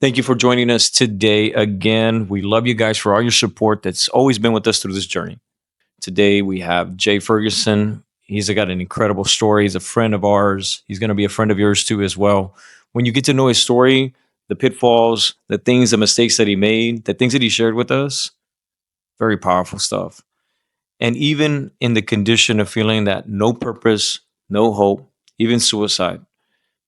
Thank you for joining us today again. We love you guys for all your support that's always been with us through this journey. Today we have Jay Ferguson. He's got an incredible story. He's a friend of ours. He's going to be a friend of yours too, as well. When you get to know his story, the pitfalls, the things, the mistakes that he made, the things that he shared with us, very powerful stuff. And even in the condition of feeling that no purpose, no hope, even suicide,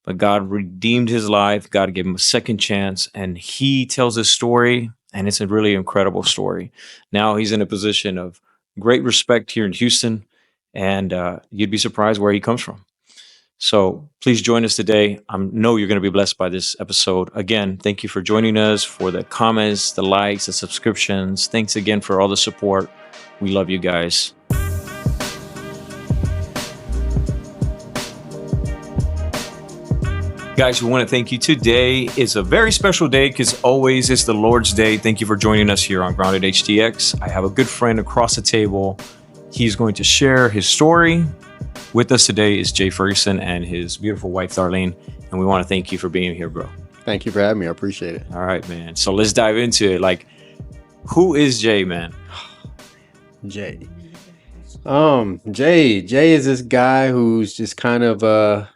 but God redeemed his life. God gave him a second chance, and he tells his story, and it's a really incredible story. Now he's in a position of great respect here in Houston, and you'd be surprised where he comes from. So please join us today. I know you're going to be blessed by this episode. Again, thank you for joining us, for the comments, the likes, the subscriptions. Thanks again for all the support. We love you guys. Guys, we want to thank you. Today is a very special day because always it's the Lord's Day. Thank you for joining us here on Grounded HTX. I have a good friend across the table. He's going to share his story. With us today is Jay Ferguson and his beautiful wife, Darlene. And we want to thank you for being here, bro. Thank you for having me. I appreciate it. All right, man. So let's dive into it. Like, who is Jay, man? Jay. Jay is this guy who's just kind of a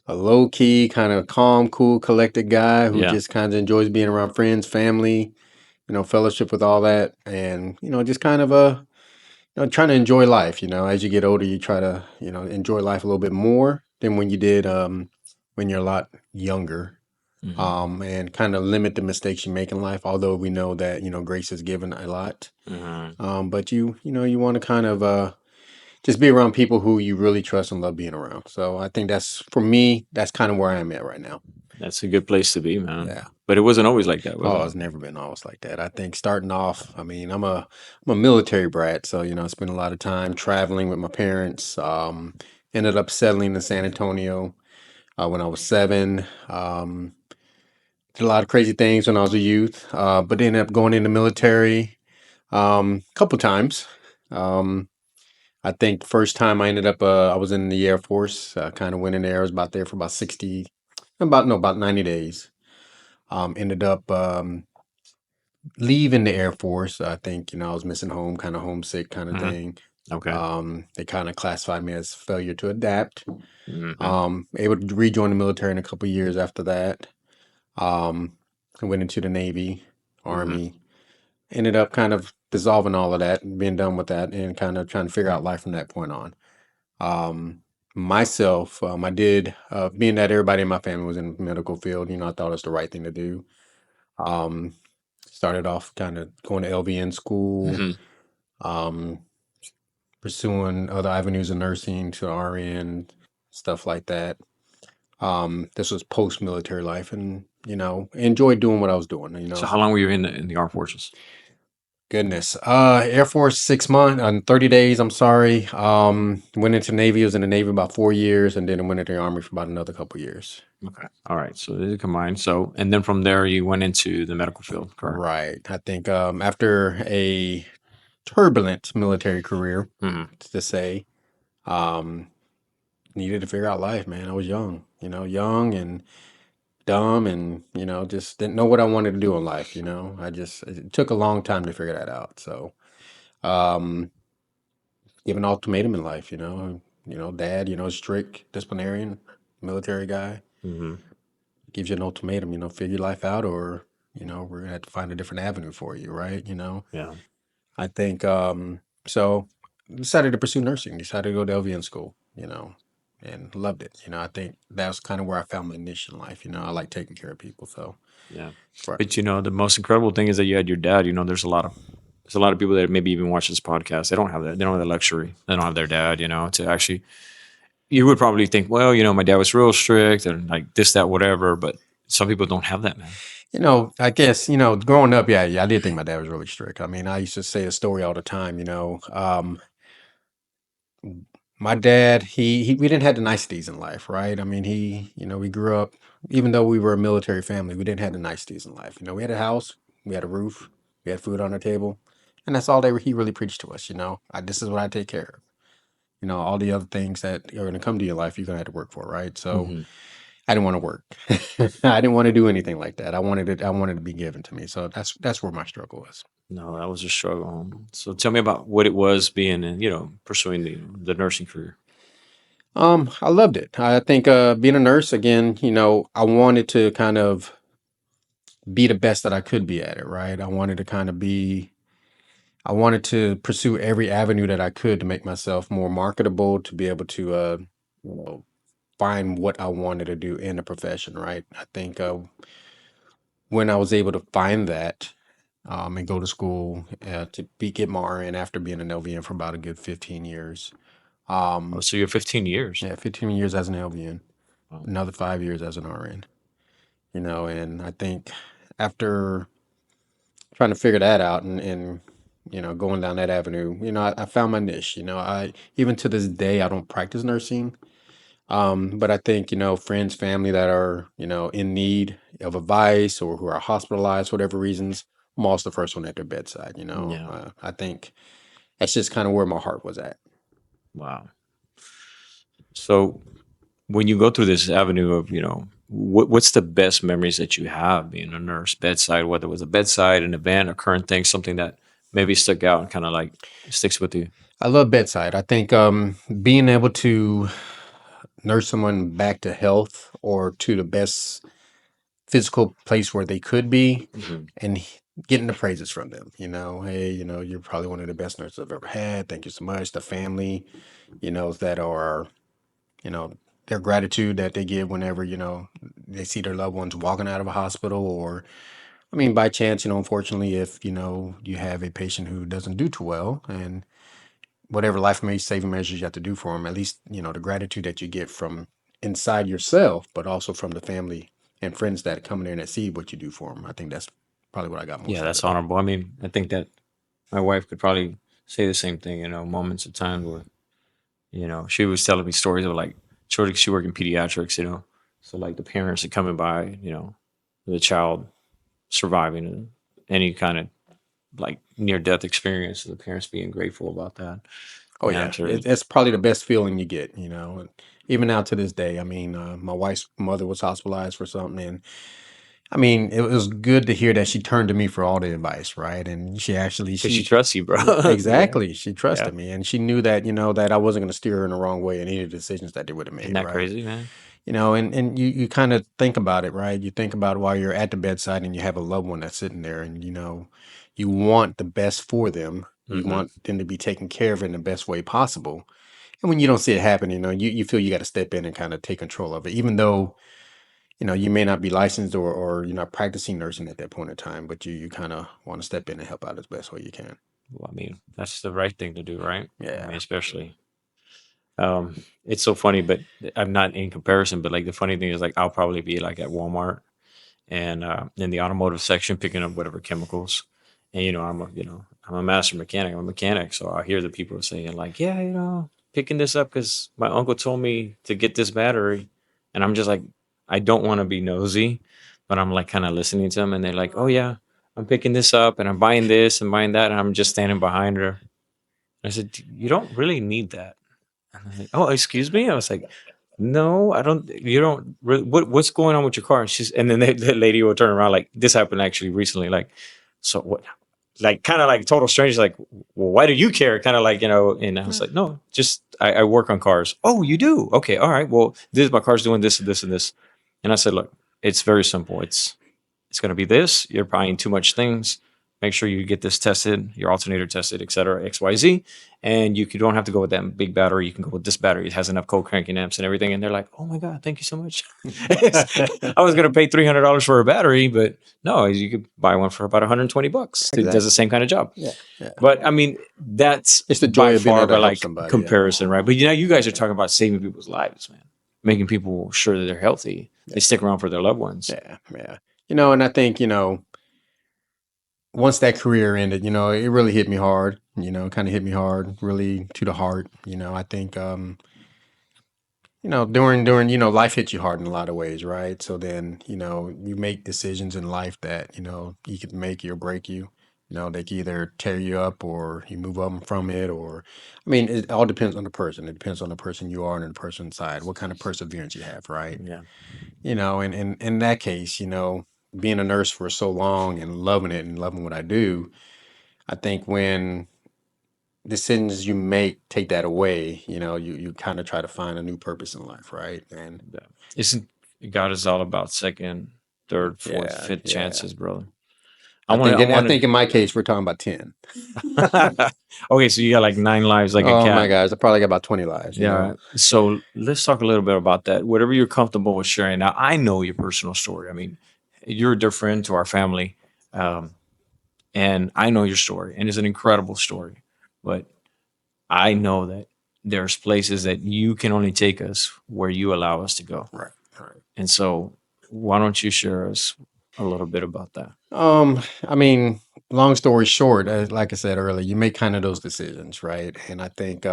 low-key, kind of calm, cool, collected guy who just kind of enjoys being around friends, family, fellowship with all that. And, just kind of trying to enjoy life. As you get older, you try to, enjoy life a little bit more than when you did when you're a lot younger. And kind of limit the mistakes you make in life, although we know that, grace is given a lot. But you want to kind of just be around people who you really trust and love being around. So I think for me, that's kind of where I am at right now. That's a good place to be, man. Yeah. But it wasn't always like that, was it? It's never been always like that. I think starting off, I mean, I'm a military brat, so I spent a lot of time traveling with my parents. Ended up settling in San Antonio when I was 7. Did a lot of crazy things when I was a youth, but ended up going in the military a couple times. I think the first time I ended up, I was in the Air Force. Kind of went in there. I was there for about 90 days. Ended up leaving the Air Force. I think, I was missing home, kind of homesick kind of thing. Okay. They kind of classified me as failure to adapt. Able to rejoin the military in a couple years after that. I went into the Navy, Army. Ended up kind of dissolving all of that and being done with that and kind of trying to figure out life from that point on. Myself, I did, being that everybody in my family was in the medical field, I thought it was the right thing to do. Started off kind of going to LVN school, pursuing other avenues of nursing to RN, stuff like that. This was post-military life and, enjoyed doing what I was doing, So how long were you in the armed forces? Goodness. Air Force 6 months, 30 days, I'm sorry. Went into Navy, was in the Navy about 4 years, and then I went into the Army for about another couple years. Okay. All right. So they combined. So, and then from there you went into the medical field, correct? Right. I think after a turbulent military career, to say, needed to figure out life, man. I was young and dumb and, just didn't know what I wanted to do in life, it took a long time to figure that out. So, give an ultimatum in life, dad, strict disciplinarian, military guy, gives you an ultimatum, figure your life out or, we're gonna have to find a different avenue for you, right? Yeah. I think, so decided to pursue nursing, decided to go to LVN school, and loved it. I think that's kind of where I found my niche in life. I like taking care of people. So Yeah. right. But the most incredible thing is that you had your dad. There's a lot of people that maybe even watch this podcast. They don't have that. They don't have the luxury. They don't have their dad, to actually, you would probably think, well, my dad was real strict and like this, that, whatever. But some people don't have that, man. I guess, growing up, yeah, I did think my dad was really strict. I mean, I used to say a story all the time, my dad, we didn't have the niceties in life, right? I mean, we grew up, even though we were a military family, we didn't have the niceties in life. We had a house, we had a roof, we had food on our table, and that's all he really preached to us, this is what I take care of. All the other things that are going to come to your life, you're going to have to work for, right? So I didn't want to work. I didn't want to do anything like that. I wanted it. I wanted to be given to me. So that's where my struggle was. No, that was a struggle. So tell me about what it was being in, pursuing the nursing career. I loved it. I think being a nurse again, I wanted to kind of be the best that I could be at it, right? I wanted to pursue every avenue that I could to make myself more marketable, to be able to, you know, find what I wanted to do in a profession, right? I think when I was able to find that and go to school get my RN after being an LVN for about a good 15 years. Oh, Um, so you're 15 years. yeah, 15 years as an LVN, Wow. another 5 years as an RN, and I think after trying to figure that out and going down that avenue, I found my niche. I even to this day I don't practice nursing, but I think friends, family that are in need of advice or who are hospitalized for whatever reasons, I'm always the first one at their bedside. Yeah. I think that's just kind of where my heart was at. Wow. So when you go through this avenue of, what's the best memories that you have being a nurse bedside, whether it was a bedside, an event, a current thing, something that maybe stuck out and kind of like sticks with you? I love bedside. I think being able to nurse someone back to health or to the best physical place where they could be Mhm. and getting the praises from them. Hey, you're probably one of the best nurses I've ever had. Thank you so much. The family, that are, you know, their gratitude that they give whenever, they see their loved ones walking out of a hospital or, I mean, by chance, unfortunately, if, you have a patient who doesn't do too well and whatever saving measures you have to do for them, at least, the gratitude that you get from inside yourself, but also from the family and friends that come in there and see what you do for them. I think that's probably what I got Yeah, most out that's of it. honorable. I mean, I think that my wife could probably say the same thing, moments of time where, she was telling me stories of like children, she worked in pediatrics, so like the parents are coming by, the child surviving any kind of like near death experience, the parents being grateful about that. Oh And yeah, to, it's probably the best feeling you get, and even now to this day. I mean, my wife's mother was hospitalized for something, and I mean, it was good to hear that she turned to me for all the advice, right? And she actually, because she she trusts you, bro. Yeah. exactly, she Yeah. trusted me, and she knew that that I wasn't going to steer her in the wrong way in any of the decisions that they would have Isn't made, that right? crazy, man? And you kind of think about it, right? You think about while you're at the bedside and you have a loved one that's sitting there, and you want the best for them. You Hmm. want them to be taken care of in the best way possible. And when you don't see it happen, you feel you got to step in and kind of take control of it, even though, you may not be licensed or you're not practicing nursing at that point in time, but you kind of want to step in and help out as best way you can. Well, I mean, that's the right thing to do, right? I mean, Yeah. especially it's so funny, but I'm not in comparison, but like the funny thing is like I'll probably be like at Walmart and in the automotive section picking up whatever chemicals. And I'm a master mechanic. I'm a mechanic, so I hear the people saying like, "Yeah, picking this up because my uncle told me to get this battery," and I'm just like, I don't want to be nosy, but I'm like kind of listening to them, and they're like, "Oh yeah, I'm picking this up and I'm buying this and buying that," and I'm just standing behind her. I said, "You don't really need that." And they're like, "Oh, excuse me." I was like, "No, I don't. You don't. What's going on with your car?" And then the lady will turn around like this happened actually recently. Like, so what? Like kind of like total strangers. Like, well, why do you care? Kind of like And I was like, no, just I work on cars. Oh, you do? Okay, all right. Well, my car's doing this and this and this. And I said, look, it's very simple. It's going to be this. You're buying too much things. Make sure you get this tested, your alternator tested, et cetera, XYZ. And you don't have to go with that big battery. You can go with this battery. It has enough cold cranking amps and everything. And they're like, oh my God, thank you so much. I was going to pay $300 for a battery, but no, you could buy one for about $120. It does the Exactly. same kind of job. Yeah. Yeah. But I mean, that's It's the by joy of being far able to by help like somebody. Yeah. comparison, right? But you guys are talking about saving people's lives, man. Making people sure that they're healthy. They stick around for their loved ones. Yeah. Yeah. And I think, once that career ended, it really hit me hard, kind of hit me hard, really to the heart. I think, during, life hits you hard in a lot of ways, right? So then, you make decisions in life that, you could make you or break you. They can either tear you up or you move up from it, or I mean, it all depends on the person. It depends on the person you are and the person's side, what kind of perseverance you have, right? Yeah. And in that case, being a nurse for so long and loving it and loving what I do, I think when decisions you make take that away, you kind of try to find a new purpose in life, right? And Yeah. Isn't God is all about second, third, fourth, yeah, fifth yeah. chances, brother. I I wanted. think I and I wanted. think in my case we're talking about 10. Okay, so you got like 9 lives, like a Oh my cat. gosh, I probably got about 20 lives. Yeah. So let's talk a little bit about that. Whatever you're comfortable with sharing. Now, I know your personal story. I mean, you're a dear friend to our family, um, and I know your story, and it's an incredible story. But I know that there's places that you can only take us where you allow us to go. Right, right. And so, why don't you share us a little bit about that? I mean, long story short, like I said earlier, you make kind of those decisions, right? And I think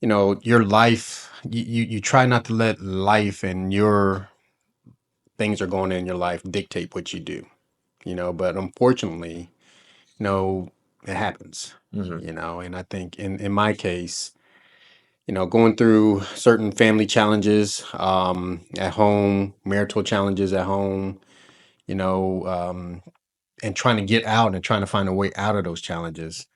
your life, you try not to let life and your things are going on in your life dictate what you do, but unfortunately, it happens, Hmm. and I think in my case, going through certain family challenges at home, marital challenges at home, you know, um, and trying to get out and trying to find a way out of those challenges.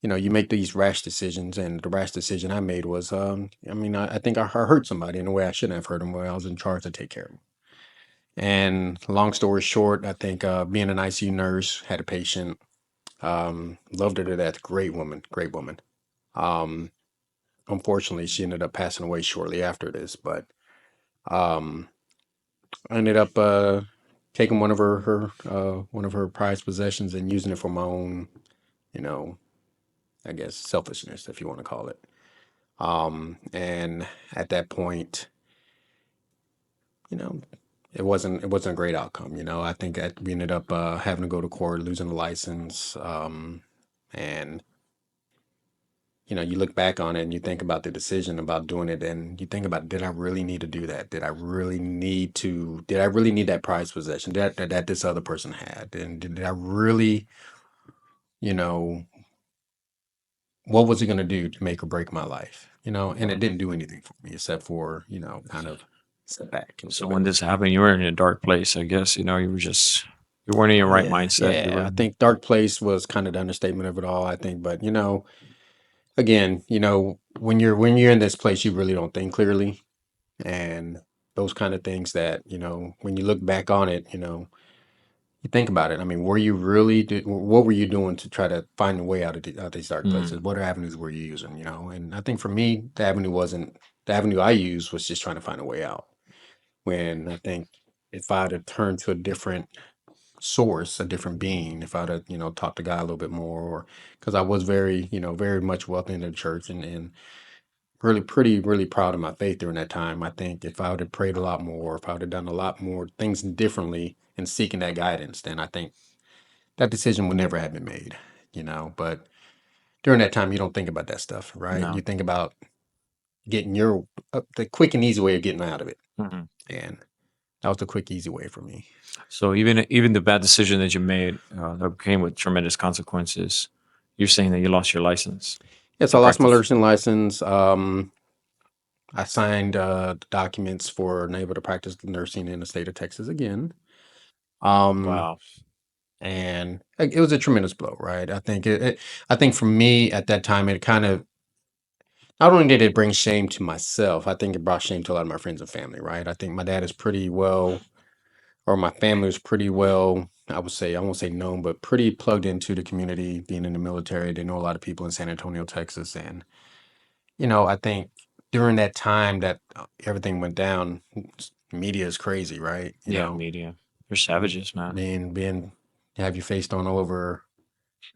You make these rash decisions, and the rash decision I made was, I mean, I think I hurt somebody in a way I shouldn't have hurt them where I was in charge to take care of them. And long story short, I think being an ICU nurse, had a patient, loved her to death, great woman, great woman. Um, Unfortunately, she ended up passing away shortly after this, but um, I ended up taking one of her prized possessions and using it for my own, you know, I guess selfishness, if you want to call it. And at that point, you know, it wasn't a great outcome. I think that we ended up having to go to court, losing the license, and you look back on it and you think about the decision about doing it, and you think about, did I really need to do that? Did I really need that prized possession that this other person had? And did I really, you know, what was it going to do to make or break my life? And it didn't do anything for me except for, kind of sit back and So enjoy when life. this happened, you were in a dark place. I guess you weren't in your right Yeah, mindset. You yeah. were. I think dark place was kind of the understatement of it all, I think. But again, when you're in this place, you really don't think clearly. And those kind of things that, when you look back on it, you think about it. I mean, what were you doing to try to find a way out of these dark places? Mm, What avenues were you using, And I think for me, the avenue I used was just trying to find a way out. When I think if I'd have turned to a different source, a different being, if I'd have, talked to God a little bit more, or because I was very, very much welcome in the church, and really really proud of my faith during that time. I think if I would have prayed a lot more, if I would have done a lot more things differently and seeking that guidance, then I think that decision would never have been made. But during that time, you don't think about that stuff, right? You no. think about getting the quick and easy way of getting out of it. Mhm. And that was the quick, easy way for me. So even the bad decision that you made that came with tremendous consequences, you're saying that you lost your license Yes, to I lost my practice. nursing license. I signed documents for unable to practice nursing in the state of Texas again. Um, Wow. and it was a tremendous blow, right? I think for me at that time, it kind of, not only did it bring shame to myself, I think it brought shame to a lot of my friends and family, right? I think my dad is pretty well, or my family is pretty well, I would say, I won't say known, but pretty plugged into the community, being in the military. They know a lot of people in San Antonio, Texas. And, I think during that time that everything went down, media is crazy, right? Yeah, media. You're savages, man. Being have you faced on all over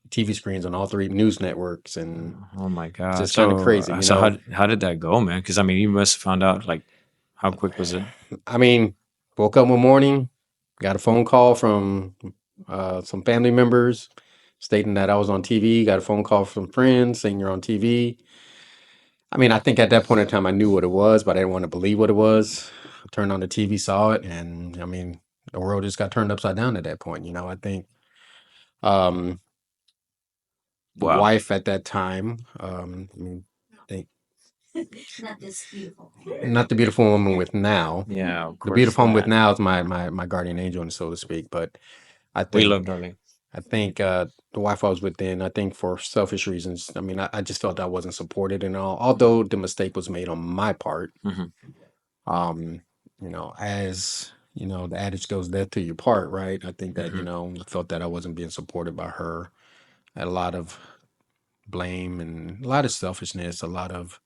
TV screens on all three news networks, and Oh my it's god. just kind of So crazy, so how did that go, man? Because I mean, you must have found out like how quick was it? I mean, woke up one morning, got a phone call from some family members stating that I was on TV. Got a phone call from friends saying you're on TV. I mean, I think at that point in time I knew what it was, but I didn't want to believe what it was. I turned on the TV, saw it, and I mean, the world just got turned upside down at that point. I think Um, the Wow. wife at that time, I mean, think not the beautiful woman with now. Yeah, of The course beautiful woman with not. now is my guardian angel, so to speak. But I We think love Darlene. I think the wife I was with then, I think for selfish reasons, I mean, I just felt I wasn't supported and all, although the mistake was made on my part. Hmm. Um, as the adage goes, death to your part, right? I think that, Hmm. I felt that I wasn't being supported by her. I had a lot of blame and a lot of selfishness, a lot of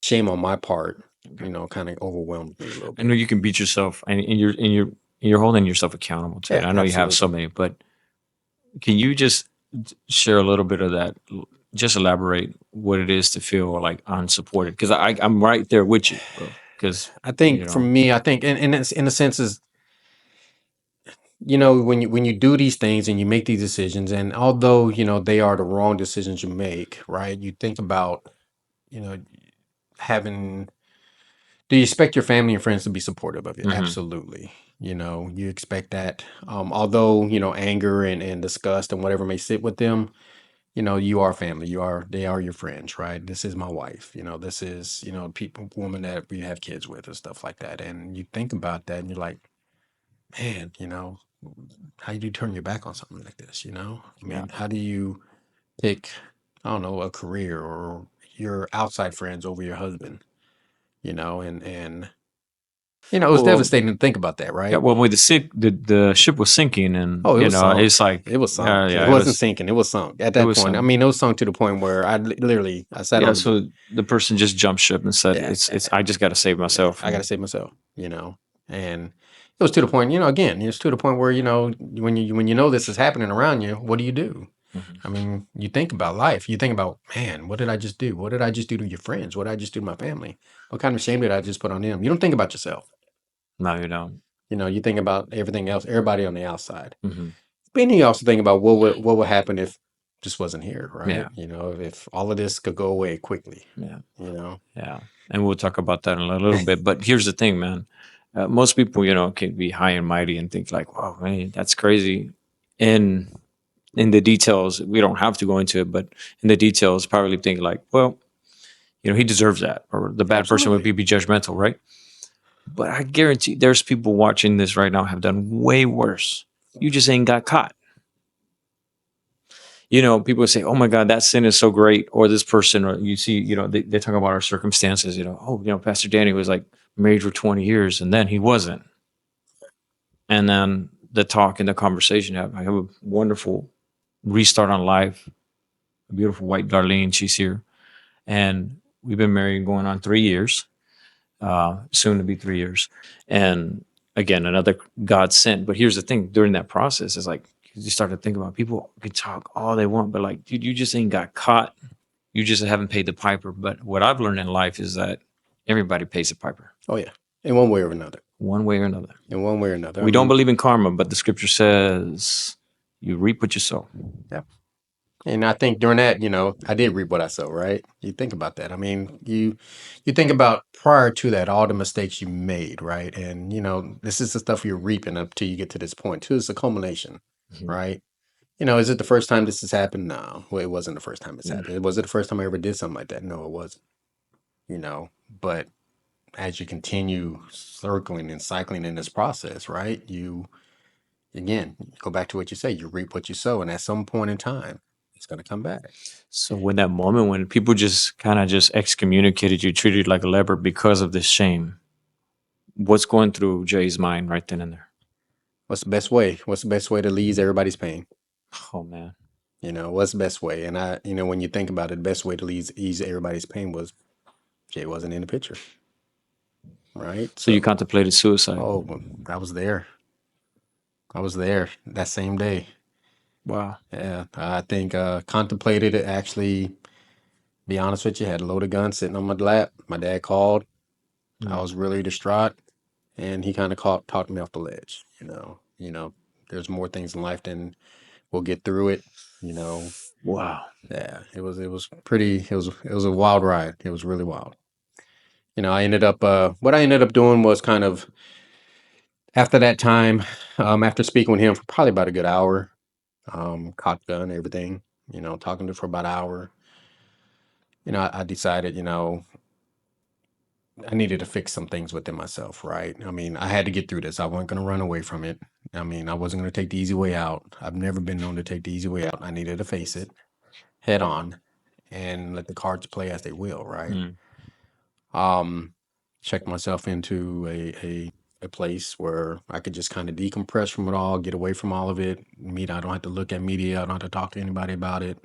shame on my part, Okay. kind of overwhelmed me a little I know bit. you can beat yourself, and you're holding yourself accountable to it. Yeah, I know you have so absolutely. many, but can you just share a little bit of that? Just elaborate what it is to feel like unsupported, because I'm right there with you, bro. Because I think for me, I think in a sense is, when you do these things and you make these decisions, and although, they are the wrong decisions you make, right? You think about, you know, having, do you expect your family and friends to be supportive of you? hmm Absolutely. You expect that. Although, anger and disgust and whatever may sit with them, you are family. They are your friends, right? This is my wife. This is, people, woman that we have kids with and stuff like that. And you think about that and you're like, man, how do you turn your back on something like this? I yeah. mean, how do you pick, I don't know, a career or your outside friends over your husband? And it was Well, devastating to think about that, yeah. right? Well, with the ship was sinking, and Oh, it was sunk. it's like, It was yeah, sunk. It yeah, wasn't sinking. It was sunk at it that was point. I sunk. mean, it was sunk to the point where I sat Yeah, on the, so the person just jumped ship and said, yeah, "It's I just got to save yeah, myself." I got to And save myself, and it was to the point, again, it's to the point where, when this is happening around you, what do? mhm. I mean, you think about life. You think about, man, what did I just do? What did I just do to your friends? What did I just do to my family? What kind of shame did I just put on them? You don't think about yourself. No, you don't. You think about everything else, everybody on the outside. Hmm. But then you also think about what would happen if this wasn't here, right? Yeah, If all of this could go away quickly, yeah, you know. yeah. And we'll talk about that in a little bit. But here's the thing, man. Most people, can be high and mighty and think like, "Wow, man, that's crazy." And in the details, we don't have to go into it, but in the details, probably think like, "Well, he deserves that," or the bad person would Absolutely. be judgmental, right? But I guarantee there's people watching this right now have done way worse. You just ain't got caught. People say, "Oh my God, that sin is so great," or this person, or you see, they talk about our circumstances. Oh, Pastor Danny was like married for 20 years and then he wasn't. And then the talk and the conversation I have a wonderful restart on life. A beautiful white Darlene, she's here, and we've been married going on 3 years, soon to be 3 years, and again another God sent. But here's the thing: during that process, it's like you start to think about people can talk all they want, but like, dude, you just ain't got caught. You just haven't paid the piper. But what I've learned in life is that everybody pays the piper, Oh yeah, in one way or another. one way or another. In one way or another. I We don't mean, believe in karma, but the scripture says you reap what you sow. yeah. And I think during that, I did reap what I sow, right? You think about that. I mean, you think about prior to that, all the mistakes you made, right? And this is the stuff you're reaping up till you get to this point. Too, it's a culmination, Mhm. right? Is it the first time this has happened? No. Well, it wasn't the first time it's Yeah. happened. Was it the first time I ever did something like that? No, it wasn't. But as you continue circling and cycling in this process, right? You again go back to what you say, you reap what you sow, and at some point in time, it's gonna come back. So when that moment when people just kind of just excommunicated you, treated you like a leper because of this shame, what's going through Jay's mind right then and there? What's the best way? What's the best way to ease everybody's pain? Oh man. What's the best way? And when you think about it, the best way to ease everybody's pain was Jay wasn't in the picture, right? So you So, contemplated suicide. oh, well, I was there. I was there that same day. Wow. Yeah, I think contemplated it. Actually, be honest with you, had a loaded gun sitting on my lap. My dad called. I Mm. was really distraught, and he kind of talked me off the ledge. There's more things in life than we'll get through it. You know, Wow. yeah, it was pretty. It was a wild ride. It was really wild. I ended up what I ended up doing was kind of after that time, after speaking with him for probably about a good hour. cocked gun, everything. Talking to her for about an hour. I decided, I needed to fix some things within myself, right? I mean, I had to get through this. I wasn't going to run away from it. I mean, I wasn't going to take the easy way out. I've never been known to take the easy way out. I needed to face it head on and let the cards play as they will, right? Mm. Um, check myself into a place where I could just kind of decompress from it all, get away from all of it. I don't have to look at media. I don't have to talk to anybody about it.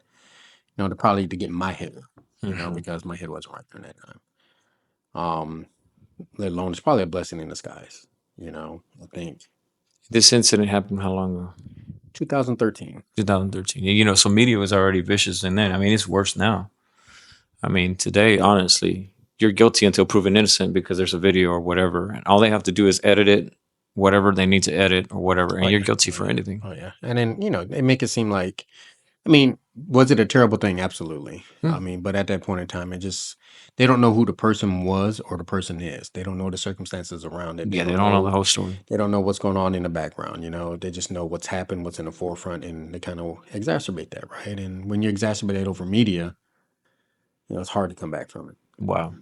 To probably to get my head, Mhm. because my head wasn't right during that time. Um, let alone it's probably a blessing in disguise. I think This incident happened how long ago? 2013. 2013. So media was already vicious, and then I mean it's worse now. I mean today, honestly, you're guilty until proven innocent because there's a video or whatever, and all they have to do is edit it, whatever they need to edit or whatever, Oh and you're yeah, guilty oh for yeah, anything. oh yeah. And then they make it seem like, I mean, was it a terrible thing? Absolutely. I Hmm. mean, but at that point in time, they don't know who the person was or the person is. They don't know the circumstances around it. Yeah, they don't know the whole story. They don't know what's going on in the background. They just know what's happened, what's in the forefront, and they kind of exacerbate that, right? And when you exacerbate it over media, it's hard to come back from it. Wow,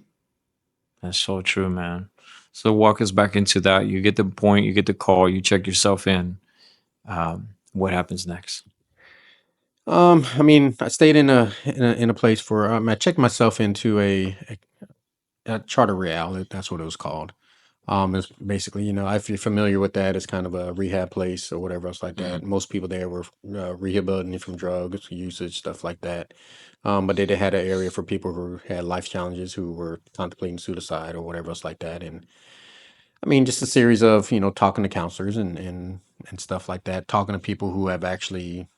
that's so true, man. So walk us back into that. You get the point, you get the call, you check yourself in. What happens next? I mean, I stayed in a place for I checked myself into a charter real. That's what it was called. It's basically, if you're familiar with that, it's kind of a rehab place or whatever else like that. Mhm. Most people there were rehabilitating from drugs usage, stuff like that. But they had an area for people who had life challenges, who were contemplating suicide or whatever else like that. And I mean, just a series of, talking to counselors and stuff like that, talking to people who have actually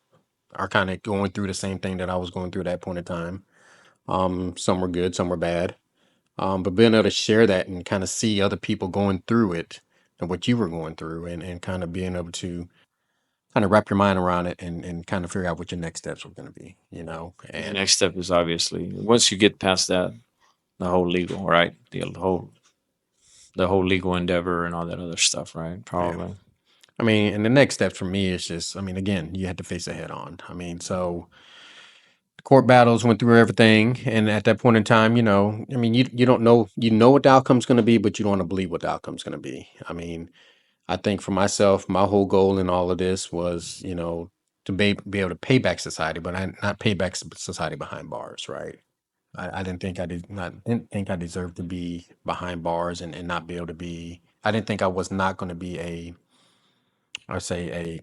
are kind of going through the same thing that I was going through at that point in time. Some were good, some were bad. But being able to share that and kind of see other people going through it and what you were going through, and kind of being able to kind of wrap your mind around it, and kind of figure out what your next steps were going to be, The and next step is obviously once you get past that, the whole legal, right? The whole legal endeavor and all that other stuff, right? yeah. Probably. I mean, and the next step for me is just, I mean, again, you had to face it head on. I mean, so court battles went through everything, and at that point in time, I mean, you don't know, what the outcome's going to be, but you don't want to believe what the outcome's going to be. I mean, I think for myself, my whole goal in all of this was, to be able to pay back society, but not pay back society behind bars, right? I didn't think I deserved to be behind bars, and not be able to be. I didn't think I was not going to be I say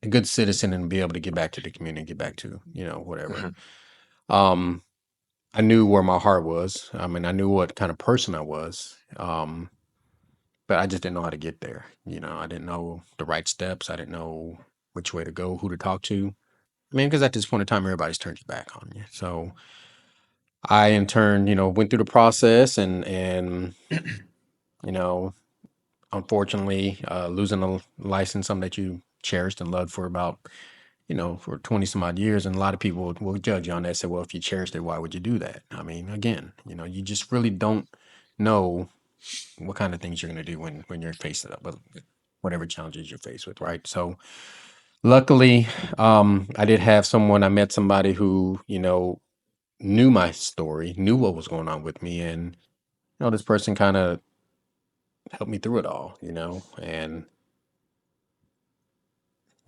a good citizen and be able to get back to the community, get back to whatever. Mhm. Um, I knew where my heart was. I mean, I knew what kind of person I was. But I just didn't know how to get there. I didn't know the right steps. I didn't know which way to go, who to talk to. I mean, because at this point in time, everybody's turned your back on you. So I, in turn, went through the process, and you know, unfortunately, losing a license, something that you cherished and loved for about, for 20 some odd years. And a lot of people will judge you on that. Say, well, if you cherished it, why would you do that? I mean, again, you just really don't know what kind of things you're going to do when you're faced with whatever challenges you're faced with, right? So luckily, I met somebody who, knew my story, knew what was going on with me, and this person kind of helped me through it all, and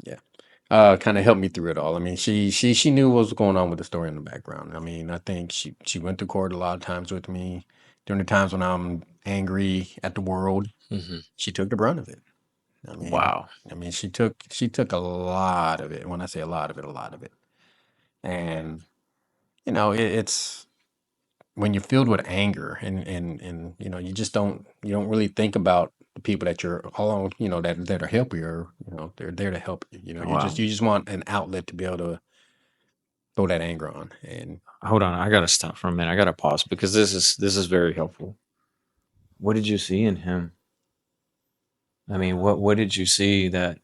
yeah, kind of helped me through it all. I mean, she knew what was going on with the story in the background. I mean, I think she went to court a lot of times with me during the times when I'm angry at the world. Mhm. She took the brunt of it. I mean, Wow. she took a lot of it. When I say a lot of it, a lot of it. And it's when you're filled with anger, and you don't really think about the people that you're all that are helping you, or they're there to help you. You just Wow. you just want an outlet to be able to throw that anger on. And Hold on, I gotta stop for a minute. I gotta pause because this is very helpful. What did you see in him? I mean, what did you see that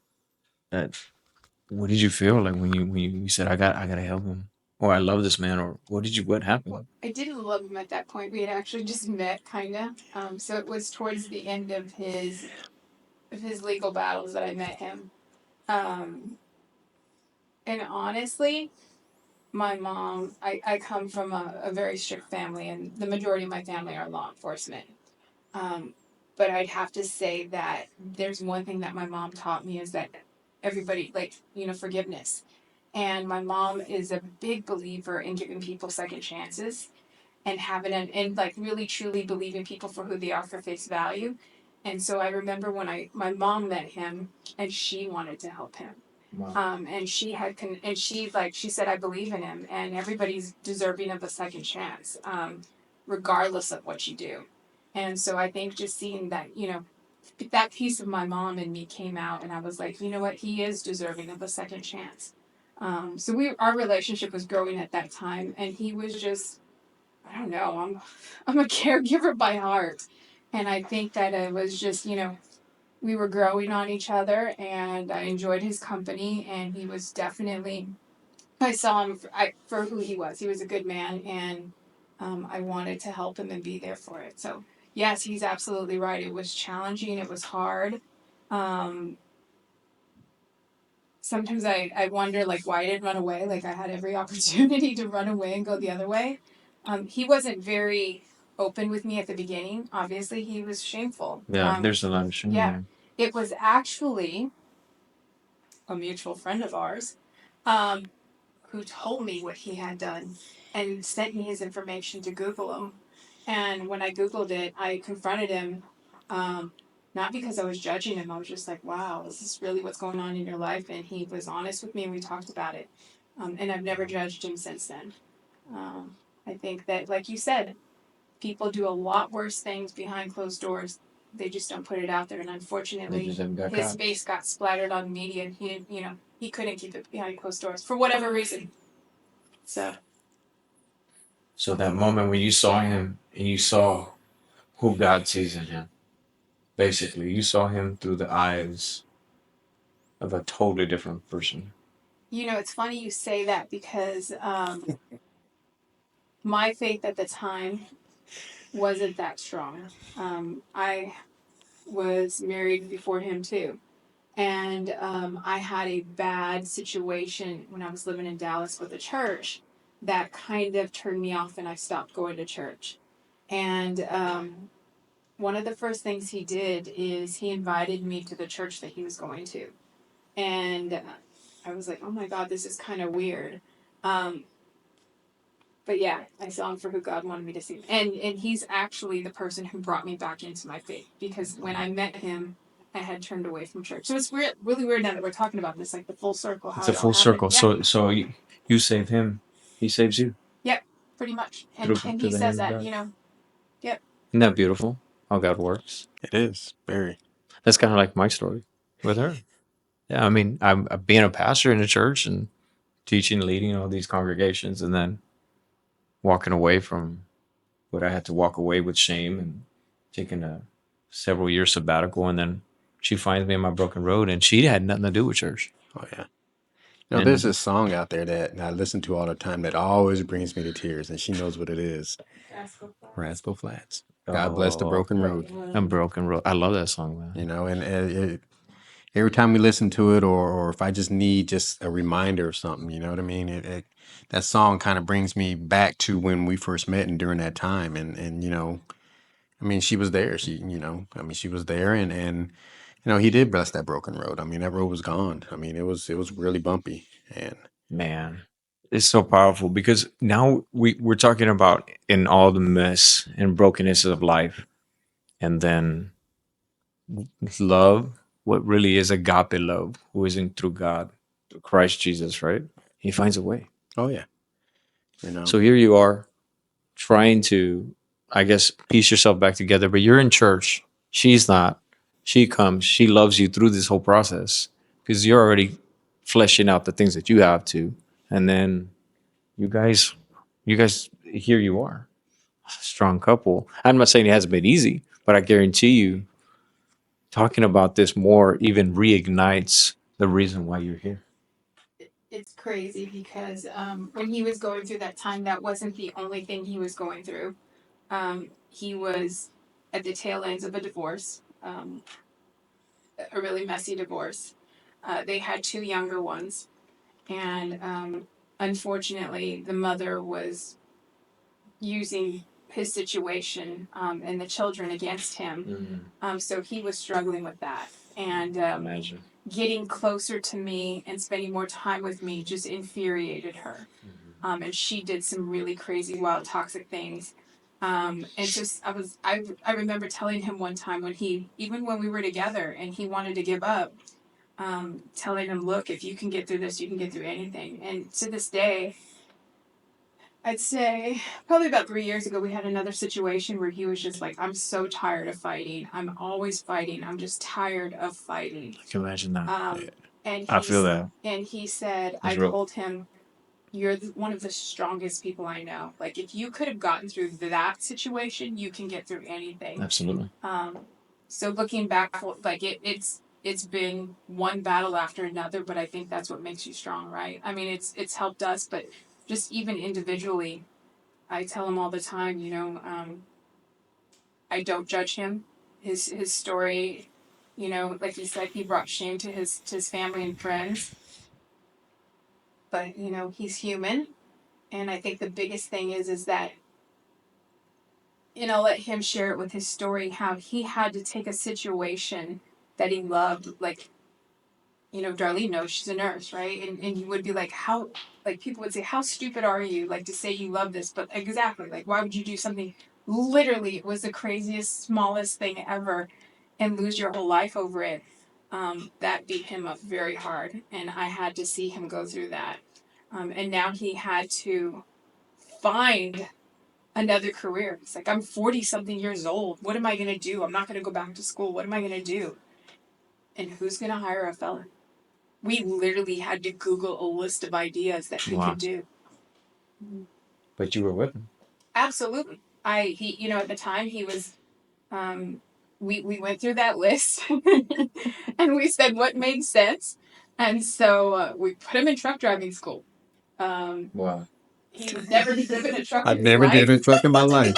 what did you feel like when you said I gotta help him, or I love this man, or what happened? Well, I didn't love him at that point. We had actually just met, kind of. So it was towards the end of his legal battles that I met him. Um, And honestly, my mom, I come from a very strict family, and the majority of my family are law enforcement. Um, but I'd have to say that there's one thing that my mom taught me is that everybody, like, forgiveness. And my mom is a big believer in giving people second chances and having and like really truly believing people for who they are for face value. And so I remember when my mom met him and she wanted to help him. Wow. And she had and she said, I believe in him and everybody's deserving of a second chance, regardless of what you do. And so I think just seeing that, that piece of my mom and me came out, and I was like, you know what, he is deserving of a second chance. So our relationship was growing at that time, and he was just, I don't know, I'm a caregiver by heart, and I think that it was just, we were growing on each other, and I enjoyed his company, and he was definitely, I saw him for who he was. He was a good man, and I wanted to help him and be there for it. So, yes, he's absolutely right. It was challenging. It was hard. Um, Sometimes I wonder, like, why I didn't run away. Like, I had every opportunity to run away and go the other way. He wasn't very open with me at the beginning. Obviously, he was shameful. Yeah, there's a lot of shame. Yeah. It was actually a mutual friend of ours. Who told me what he had done and sent me his information to Google him. And when I Googled it, I confronted him, not because I was judging him. I was just like, wow, is this really what's going on in your life? And he was honest with me and we talked about it. And I've never judged him since then. I think that, like you said, people do a lot worse things behind closed doors. They just don't put it out there. And unfortunately, his face got splattered on media and he didn't, he couldn't keep it behind closed doors for whatever reason. So that moment when you saw him and you saw who God sees in him, basically, you saw him through the eyes of a totally different person. It's funny you say that because my faith at the time wasn't that strong. I was married before him too. And I had a bad situation when I was living in Dallas with a church that kind of turned me off and I stopped going to church. And one of the first things he did is he invited me to the church that he was going to. And I was like, oh my God, this is kind of weird. But yeah, I saw him for who God wanted me to see. And he's actually the person who brought me back into my faith because when I met him, I had turned away from church. So it's weird, really weird now that we're talking about this, like the full circle. How it's a full circle. Yeah. So you save him, he saves you. Yep, pretty much. And he says that, Yep. Isn't that beautiful? How God works. It is very. That's kind of like my story with her. Yeah, I mean, I'm being a pastor in a church and teaching, leading all these congregations, and then walking away from what I had to walk away with shame and taking a several year sabbatical, and then she finds me on my broken road, and she had nothing to do with church. Oh yeah. There's this song out there that I listen to all the time that always brings me to tears, and she knows what it is. Rascal Flats. God bless the broken road. And broken road. I love that song, man. And every time we listen to it, or if I just need just a reminder of something, you know what I mean? That song kind of brings me back to when we first met and during that time. And I mean, she was there. She was there, and he did bless that broken road. I mean, that road was gone. I mean, it was really bumpy. And man, it's so powerful because now we're talking about in all the mess and brokenness of life, and then love, what really is agape love, who isn't through God, through Christ Jesus, right? He finds a way. Oh yeah. So here you are trying to, I guess, piece yourself back together, but you're in church. She's not. She comes. She loves you through this whole process because you're already fleshing out the things that you have to, and then you guys, here you are, a strong couple. I'm not saying it hasn't been easy, but I guarantee you, talking about this more even reignites the reason why you're here. It's crazy because when he was going through that time, that wasn't the only thing he was going through. He was at the tail ends of a divorce, a really messy divorce. They had two younger ones. And unfortunately, the mother was using his situation and the children against him. So he was struggling with that. And Imagine. getting closer to me and spending more time with me just infuriated her. And she did some really crazy, wild, toxic things. And just I remember telling him one time even when we were together and he wanted to give up, telling him, look, if you can get through this, you can get through anything. And to this day, I'd say probably about 3 years ago, we had another situation where he was just like, I'm so tired of fighting. I'm always fighting. I'm just tired of fighting. I can imagine that. And I feel that. And he said, That's I real. told him, you're one of the strongest people I know. Like, if you could have gotten through that situation, you can get through anything. Absolutely. So looking back, like it's been one battle after another, but I think that's what makes you strong, right? I mean, it's helped us, but just even individually, I tell him all the time, I don't judge him. His story, like he said, he brought shame to his family and friends. But he's human, and I think the biggest thing is that let him share it with his story how he had to take a situation that he loved, like Darlene knows she's a nurse, right? And you would be like, how, like people would say, how stupid are you, like to say you love this? But exactly, like why would you do something? Literally, it was the craziest, smallest thing ever, and lose your whole life over it. That beat him up very hard, and I had to see him go through that. And now he had to find another career. It's like, I'm 40 something years old. What am I going to do? I'm not going to go back to school. What am I going to do? And who's going to hire a felon? We literally had to Google a list of ideas that he could do. But you were with him. Absolutely. At the time he was, we went through that list and we said what made sense. And so we put him in truck driving school. Wow. He's never driven a truck. I've never driven a truck in my life.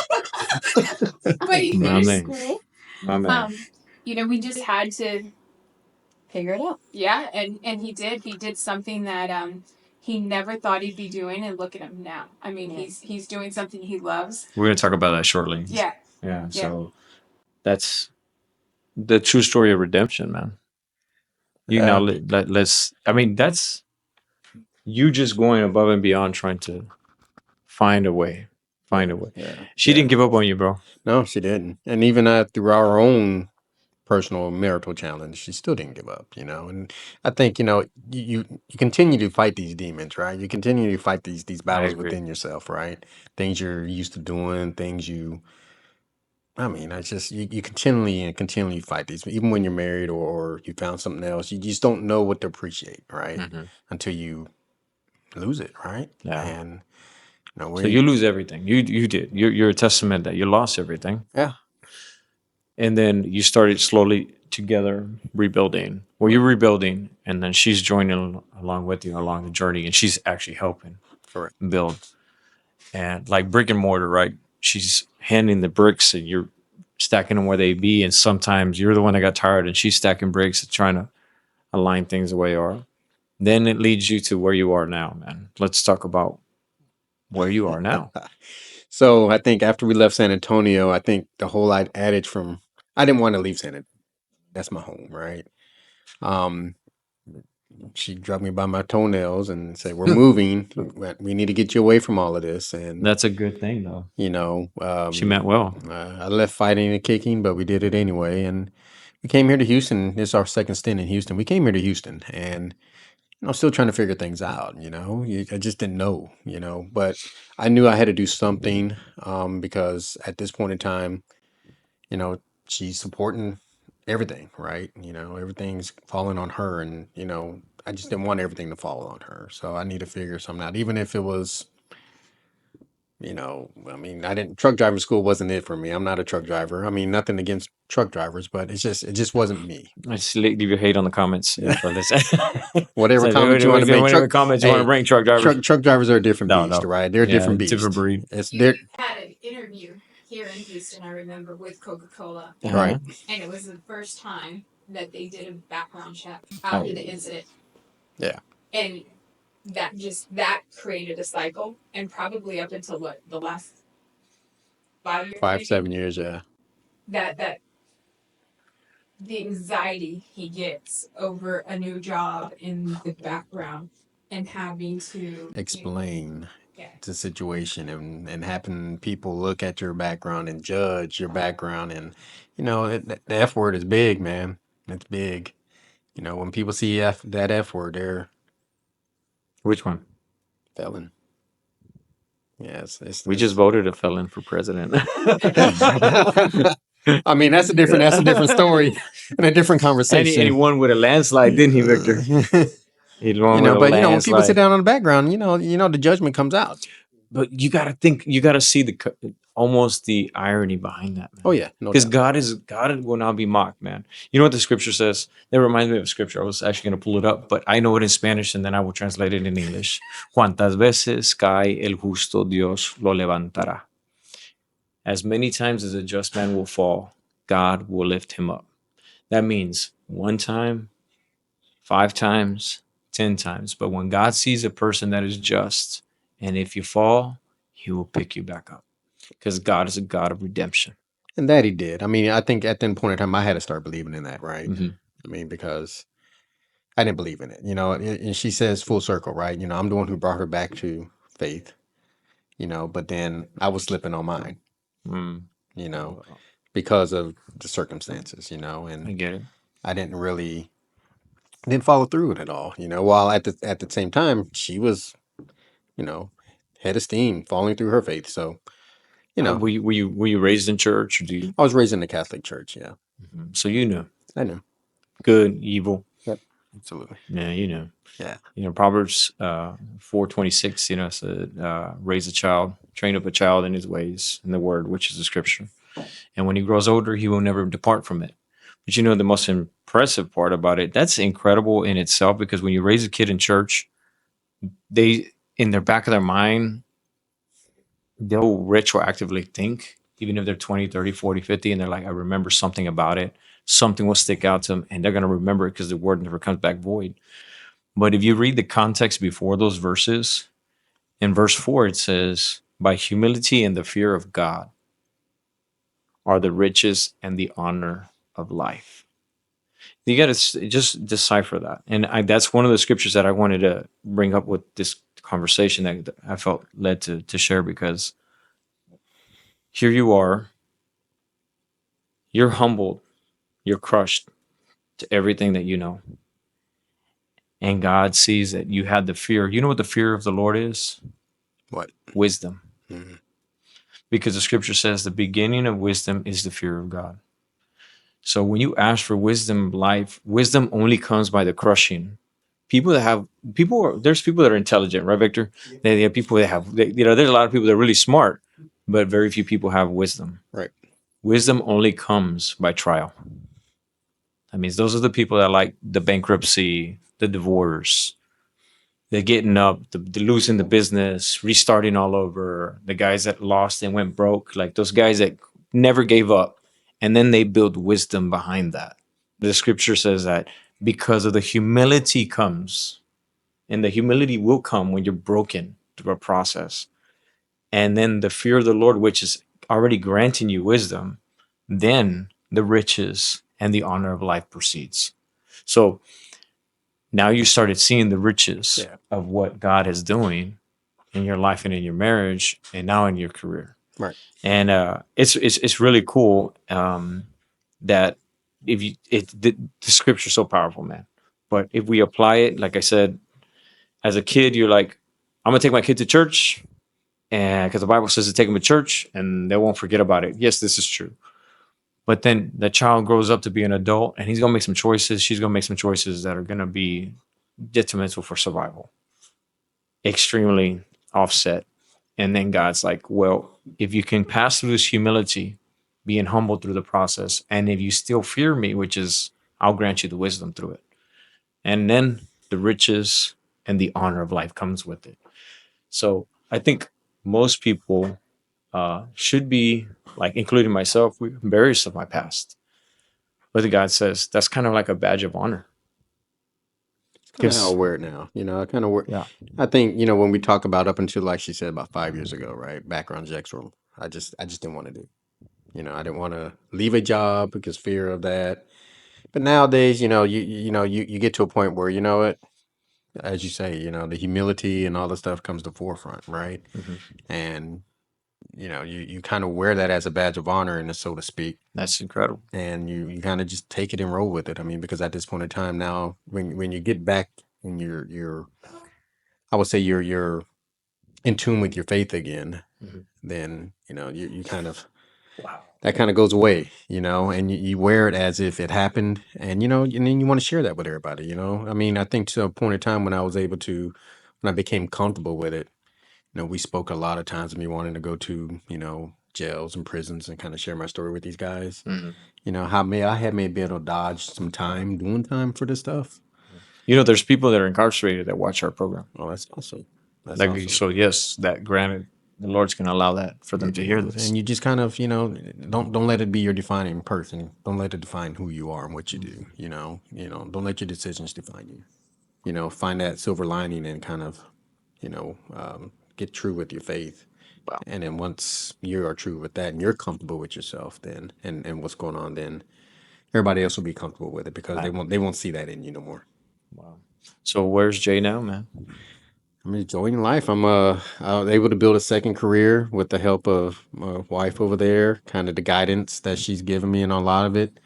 But he finished school. My man. We just had to figure it out. Yeah, and he did. He did something that he never thought he'd be doing, and look at him now. I mean, he's doing something he loves. We're going to talk about that shortly. Yeah. Yeah. So that's the true story of redemption, man. Now let's. I mean, that's you just going above and beyond, trying to find a way. Yeah. She didn't give up on you, bro. No, she didn't. And even through our own personal marital challenge, she still didn't give up, And I think, you continue to fight these demons, right? You continue to fight these battles within yourself, right? Things you're used to doing, I just you continually fight these, even when you're married or you found something else. You just don't know what to appreciate, right? Until you lose it, right? Yeah. And so you lose everything. You did. You're a testament that you lost everything. Yeah. And then you started slowly together rebuilding. Well, you're rebuilding, and then she's joining along with you along the journey, and she's actually helping build. And like brick and mortar, right? She's handing the bricks, and you're stacking them where they be. And sometimes you're the one that got tired, and she's stacking bricks and trying to align things the way you are. Then it leads you to where you are now, man. Let's talk about where you are now. So I think after we left San Antonio, I think the whole adage I didn't want to leave San Antonio. That's my home, right? She drugged me by my toenails and said, "We're moving. We need to get you away from all of this." And that's a good thing, though. She meant well. I left fighting and kicking, but we did it anyway. And we came here to Houston. This is our second stint in Houston. We came here to Houston, and still trying to figure things out. I just didn't know. But I knew I had to do something because at this point in time, she's supporting everything, right? Everything's falling on her, and I just didn't want everything to fall on her. So I need to figure something out, even if it was, truck driving school wasn't it for me. I'm not a truck driver. I mean, nothing against truck drivers, but it just wasn't me. I just leave your hate on the comments. Whatever comments you want to make. Whatever comments you want to bring, truck drivers. Truck drivers are a different beast, right? They're a different beast. Different breed. We had an interview here in Houston, I remember, with Coca-Cola. Right. And it was the first time that they did a background check after the incident. Yeah. And that created a cycle, and probably up until the last 5 years, 5-7 years, yeah. That the anxiety he gets over a new job in the background and having to Explain yeah. the situation, and having people look at your background and judge your background. And the F word is big, man. It's big. When people see that F word, they're Which one? felon. Yes, We just voted a felon for president. I mean, that's a different story and a different conversation. And he won with a landslide, didn't he, Victor? He won with a But landslide. when people sit down on the background, the judgment comes out. But you got to think, you got to see almost the irony behind that, man. Oh yeah, no Because doubt. God will not be mocked, man. You know what the scripture says? That reminds me of a scripture. I was actually going to pull it up, but I know it in Spanish and then I will translate it in English. Cuantas veces cae el justo, Dios lo levantará. As many times as a just man will fall, God will lift him up. That means 1 time, 5 times, 10 times. But when God sees a person that is just, and if you fall, he will pick you back up. Because God is a God of redemption. And that he did. I mean, I think at that point in time, I had to start believing in that, right? Mm-hmm. I mean, because I didn't believe in it, and she says full circle, right? I'm the one who brought her back to faith, but then I was slipping on mine, Mm. because of the circumstances, I and get it. I didn't follow through with it all, while at the same time, she was, head of steam, falling through her faith. So, Were you raised in church? Or do you? I was raised in the Catholic Church. Yeah. Mm-hmm. So you knew I knew. good, evil. Yep. Absolutely. Yeah, you knew. Yeah. Proverbs 4:26, said, raise a child, train up a child in his ways, in the word, which is the scripture. And when he grows older, he will never depart from it. But the most impressive part about it, that's incredible in itself, because when you raise a kid in church, they, in their back of their mind, they'll retroactively think, even if they're 20, 30, 40, 50, and they're like, I remember something about it. Something will stick out to them, and they're going to remember it because the word never comes back void. But if you read the context before those verses, in verse 4, it says, by humility and the fear of God are the riches and the honor of life. You got to just decipher that. And that's one of the scriptures that I wanted to bring up with this conversation that I felt led to share, because here you are, you're humbled, you're crushed to everything that you know. And God sees that you had the fear. You know what the fear of the Lord is? What? Wisdom. Mm-hmm. Because the scripture says the beginning of wisdom is the fear of God. So when you ask for wisdom, wisdom only comes by the crushing. There's people that are intelligent, right, Victor? They have people that have, there's a lot of people that are really smart, but very few people have wisdom. Right. Wisdom only comes by trial. That means those are the people that like the bankruptcy, the divorce, the getting up, the losing the business, restarting all over, the guys that lost and went broke, like those guys that never gave up. And then they build wisdom behind that. The scripture says that because of the humility comes, and the humility will come when you're broken through a process. And then the fear of the Lord, which is already granting you wisdom, then the riches and the honor of life proceeds. So now you started seeing the riches of what God is doing in your life and in your marriage, and now in your career. Right. And it's really cool that the scripture is so powerful, man. But if we apply it, like I said, as a kid, you're like, I'm gonna take my kid to church, and because the Bible says to take them to church, and they won't forget about it. Yes, this is true. But then the child grows up to be an adult, and he's gonna make some choices. She's gonna make some choices that are gonna be detrimental for survival, extremely offset. And then God's like, well, if you can pass through this humility, being humble through the process, and if you still fear me, which is, I'll grant you the wisdom through it. And then the riches and the honor of life comes with it. So I think most people should be, like, including myself, we're embarrassed of my past. But God says that's kind of like a badge of honor. Kind of how I wear it now. I kind of wear. Yeah. I think when we talk about up until like she said about 5 years ago, right? Background checks were. I just didn't want to do. I didn't want to leave a job because fear of that. But nowadays, you get to a point where you know what, as you say, the humility and all the stuff comes to forefront, right? Mm-hmm. And you kind of wear that as a badge of honor, and so to speak. That's incredible. And you kind of just take it and roll with it. I mean, because at this point in time now, when you get back and you're I would say you're in tune with your faith again, then you kind of that kind of goes away, and you wear it as if it happened, and and then you want to share that with everybody. I mean, I think to a point in time when I became comfortable with it, we spoke a lot of times of me wanting to go to jails and prisons and kind of share my story with these guys. How I had maybe been able to dodge some time doing time for this stuff. There's people that are incarcerated that watch our program. Oh, that's awesome. That's Like, awesome. so yes, that granted, the Lord's going to allow that for them to hear this. And you just kind of, don't let it be your defining person. Don't let it define who you are and what you do. Don't let your decisions define you. Find that silver lining and kind of, get true with your faith. Wow. And then once you are true with that and you're comfortable with yourself, then and what's going on, then everybody else will be comfortable with it because they won't see that in you no more. Wow. So where's Jay now, man? I'm enjoying life. I was able to build a second career with the help of my wife over there, kind of the guidance that she's given me in a lot of it,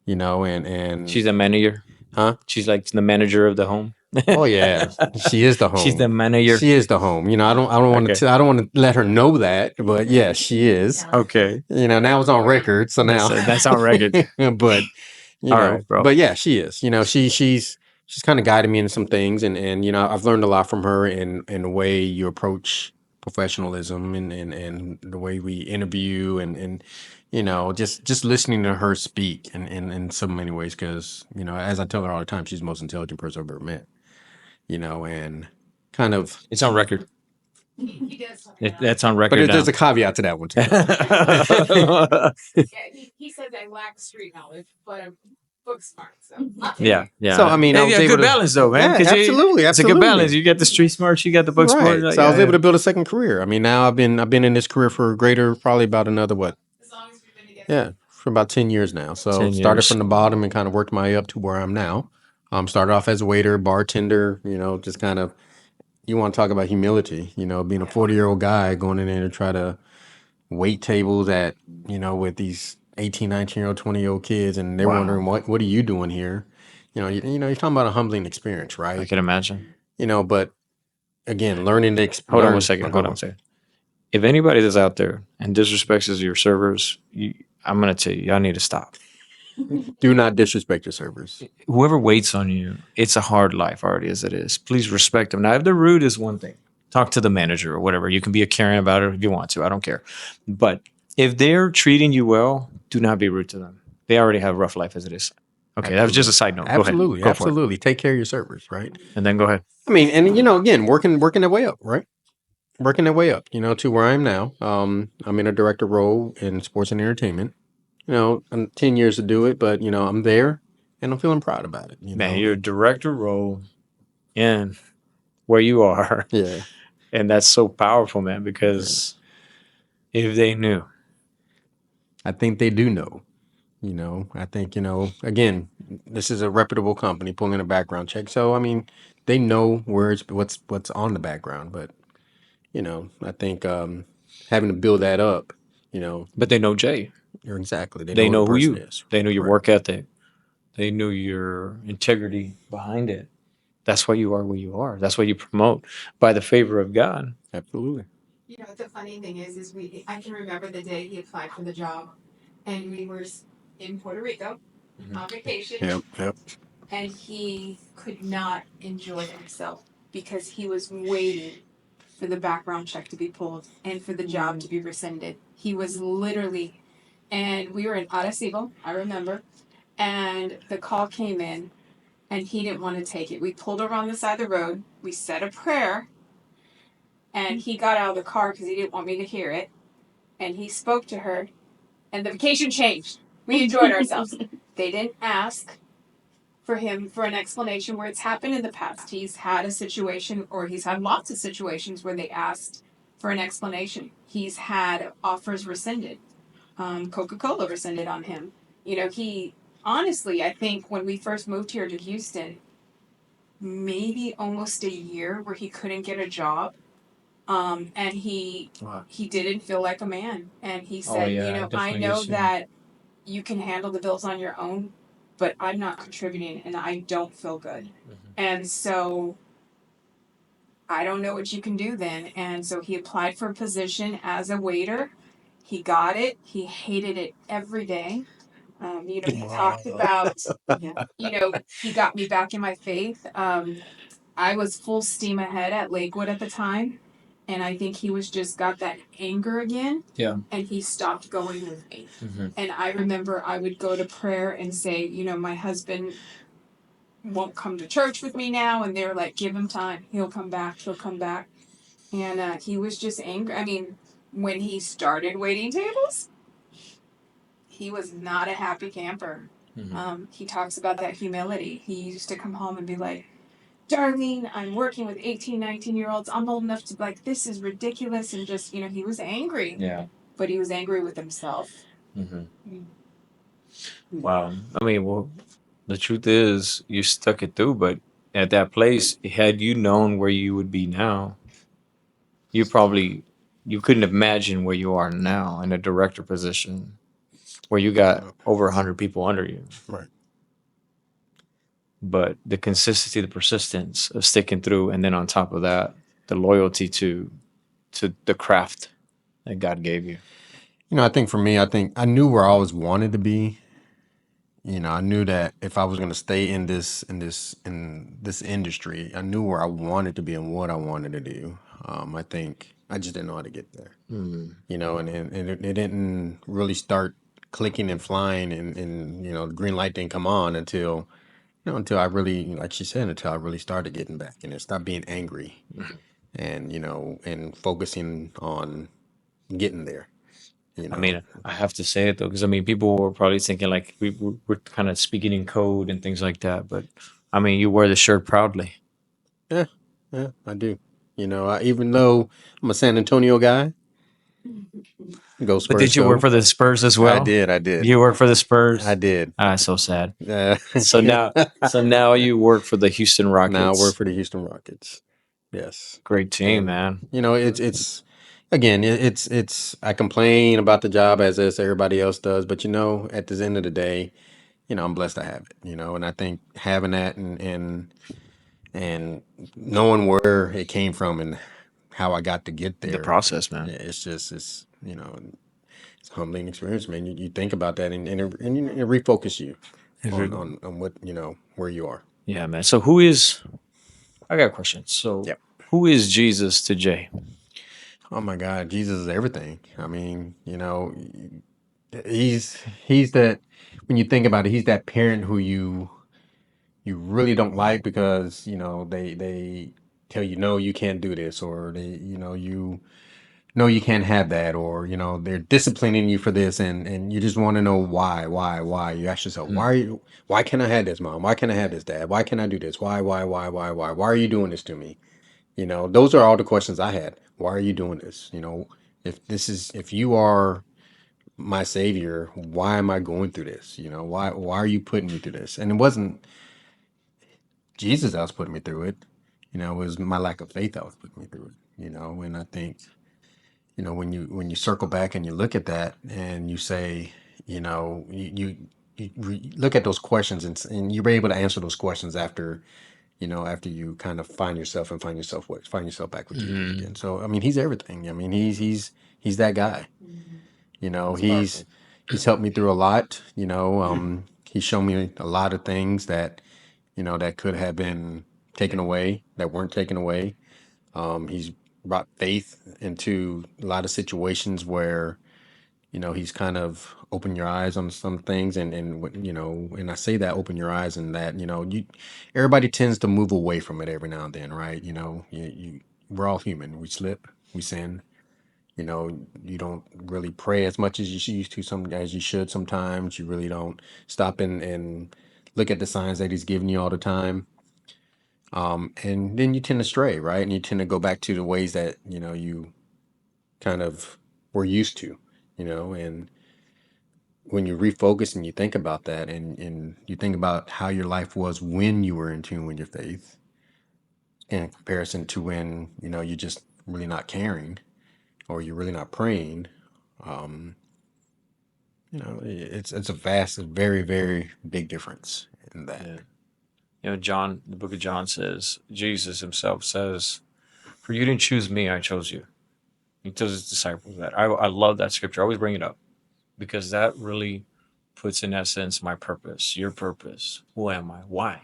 and She's a manager. Huh? She's like the manager of the home. Oh yeah, she is the home. She's the manager. She is the home. I don't want to. I don't want to let her know that, but yeah, she is. Okay. Now it's on record. So now that's on record. But All right, bro. But yeah, she is. She's kind of guided me into some things, and I've learned a lot from her in the way you approach professionalism and the way we interview and just listening to her speak in so many ways because as I tell her all the time, she's the most intelligent person I've ever met. And kind of It's on record. He does. That's on record. But there's a caveat to that one too. He says I lack street knowledge, but I'm book smart. So yeah. So I mean, I was able good to, balance though, man. Yeah, absolutely. It's a good balance. You get the street smart, you got the book smart. Right. So I was able to build a second career. I mean, now I've been in this career for probably about another what? as long as we've been together. Yeah, for about 10 years now. So 10 started years. from the bottom and kind of worked my way up to where I'm now. Started off as a waiter, bartender. just kind of. You want to talk about humility? Being a 40-year-old guy going in there to try to wait tables at with these 18, 19-year-old, 20-year-old kids, and they're wondering what are you doing here? You're talking about a humbling experience, right? I can imagine. But again, learning to Hold on one second. If anybody that's out there and disrespects your servers, I'm going to tell you, y'all need to stop. Do not disrespect your servers. Whoever waits on you, it's a hard life already as it is. Please respect them. Now, if they're rude is one thing. Talk to the manager or whatever. You can be a caring about it if you want to. I don't care. But if they're treating you well, do not be rude to them. They already have a rough life as it is. Okay, that was just a side note. Absolutely, go ahead. absolutely. Take care of your servers, right? And then go ahead. I mean, and again, working their way up, right? Working their way up, to where I am now. I'm in a director role in sports and entertainment. I'm 10 years to do it, but I'm there and I'm feeling proud about it. Man, you're a director role in where you are. Yeah. And that's so powerful, man, because if they knew. I think they do know. I think, again, this is a reputable company pulling a background check. So, I mean, they know what's on the background, but I think having to build that up, But they know Jay. Exactly. They know who you is. They know your work ethic. They know your integrity behind it. That's why you are where you are. That's why you promote by the favor of God. Absolutely. The funny thing is I can remember the day he applied for the job, and we were in Puerto Rico on vacation. Yep. And he could not enjoy himself because he was waiting for the background check to be pulled and for the job to be rescinded. He was literally, and we were in Arecibo, I remember, and the call came in, and he didn't want to take it. We pulled over on the side of the road. We said a prayer, and he got out of the car because he didn't want me to hear it. And he spoke to her, and the vacation changed. We enjoyed ourselves. They didn't ask for him for an explanation where it's happened in the past. He's had a situation, or he's had lots of situations where they asked for an explanation. He's had offers rescinded. Coca-Cola rescinded on him. He honestly, I think when we first moved here to Houston, maybe almost a year where he couldn't get a job. And he didn't feel like a man. And he said, I know that you can handle the bills on your own, but I'm not contributing and I don't feel good. Mm-hmm. And so I don't know what you can do then. And so he applied for a position as a waiter. He got it. He hated it every day. He talked about, he got me back in my faith. I was full steam ahead at Lakewood at the time. And I think he was just got that anger again. Yeah. And he stopped going with me. Mm-hmm. And I remember I would go to prayer and say, my husband won't come to church with me now. And they're like, give him time. He'll come back. He'll come back. And he was just angry. I mean, when he started waiting tables, he was not a happy camper. Mm-hmm. He talks about that humility. He used to come home and be like, Darlene, I'm working with 18, 19-year-olds. I'm old enough to this is ridiculous. And just, he was angry. Yeah. But he was angry with himself. Mm-hmm. Mm-hmm. Wow. I mean, well, the truth is you stuck it through, but at that place, had you known where you would be now, you couldn't imagine where you are now in a director position where you got over 100 people under you. Right. But the consistency, the persistence of sticking through, and then on top of that, the loyalty to the craft that God gave you. I think for me, I knew where I always wanted to be. I knew that if I was going to stay in this industry, I knew where I wanted to be and what I wanted to do. I think I just didn't know how to get there. Mm. And it didn't really start clicking and flying, and the green light didn't come on until I really, like she said, until I really started getting back and stopped being angry, and and focusing on getting there. I mean, I have to say it though, because I mean, people were probably thinking like we're kind of speaking in code and things like that. But I mean, you wear the shirt proudly. Yeah, I do. Even though I'm a San Antonio guy, go Spurs. But did you go. work for the Spurs as well? I did. You work for the Spurs? I did. Ah, so sad. So now you work for the Houston Rockets. Now I work for the Houston Rockets. Yes. Great team, man. It's again, it's I complain about the job as everybody else does, but at the end of the day, I'm blessed to have it. And I think having that and knowing where it came from and how I got to get there, the process, man. It's it's a humbling experience, man. You think about that and it refocus you on what where you are. Yeah, man. So I got a question. So who is Jesus to Jay? Oh my God, Jesus is everything. I mean, he's that, when you think about it, he's that parent who you really don't like because they tell you, no, you can't do this, or they you can't have that, or they're disciplining you for this, and you just want to know why. You ask yourself, why can't I have this, mom? Why can't I have this, dad? Why can't I do this? Why are you doing this to me? Those are all the questions I had. Why are you doing this? If you are my savior, why am I going through this? Why are you putting me through this? And it wasn't Jesus that was putting me through it. It was my lack of faith that was putting me through it. And I think, when you circle back and you look at that and you say, you look at those questions and you're able to answer those questions after you kind of find yourself back with Jesus again. So I mean, he's everything. I mean, he's that guy. He's helped me through a lot. He's shown me a lot of things that that could have been taken away, that weren't taken away. He's brought faith into a lot of situations where he's kind of opened your eyes on some things, and I say that, open your eyes, and that everybody tends to move away from it every now and then, right? We're all human. We slip, we sin. You don't really pray as much as you used to, as you should sometimes. You really don't stop and look at the signs that he's giving you all the time. And then you tend to stray, right? And you tend to go back to the ways that, you kind of were used to, and when you refocus and you think about that and you think about how your life was when you were in tune with your faith in comparison to when, you're just really not caring or you're really not praying, um, it's a very, very big difference in that. Yeah. John, the book of John says, Jesus himself says, "For you didn't choose me, I chose you." He tells his disciples that. I love that scripture. I always bring it up because that really puts in essence my purpose, your purpose. Who am I? Why?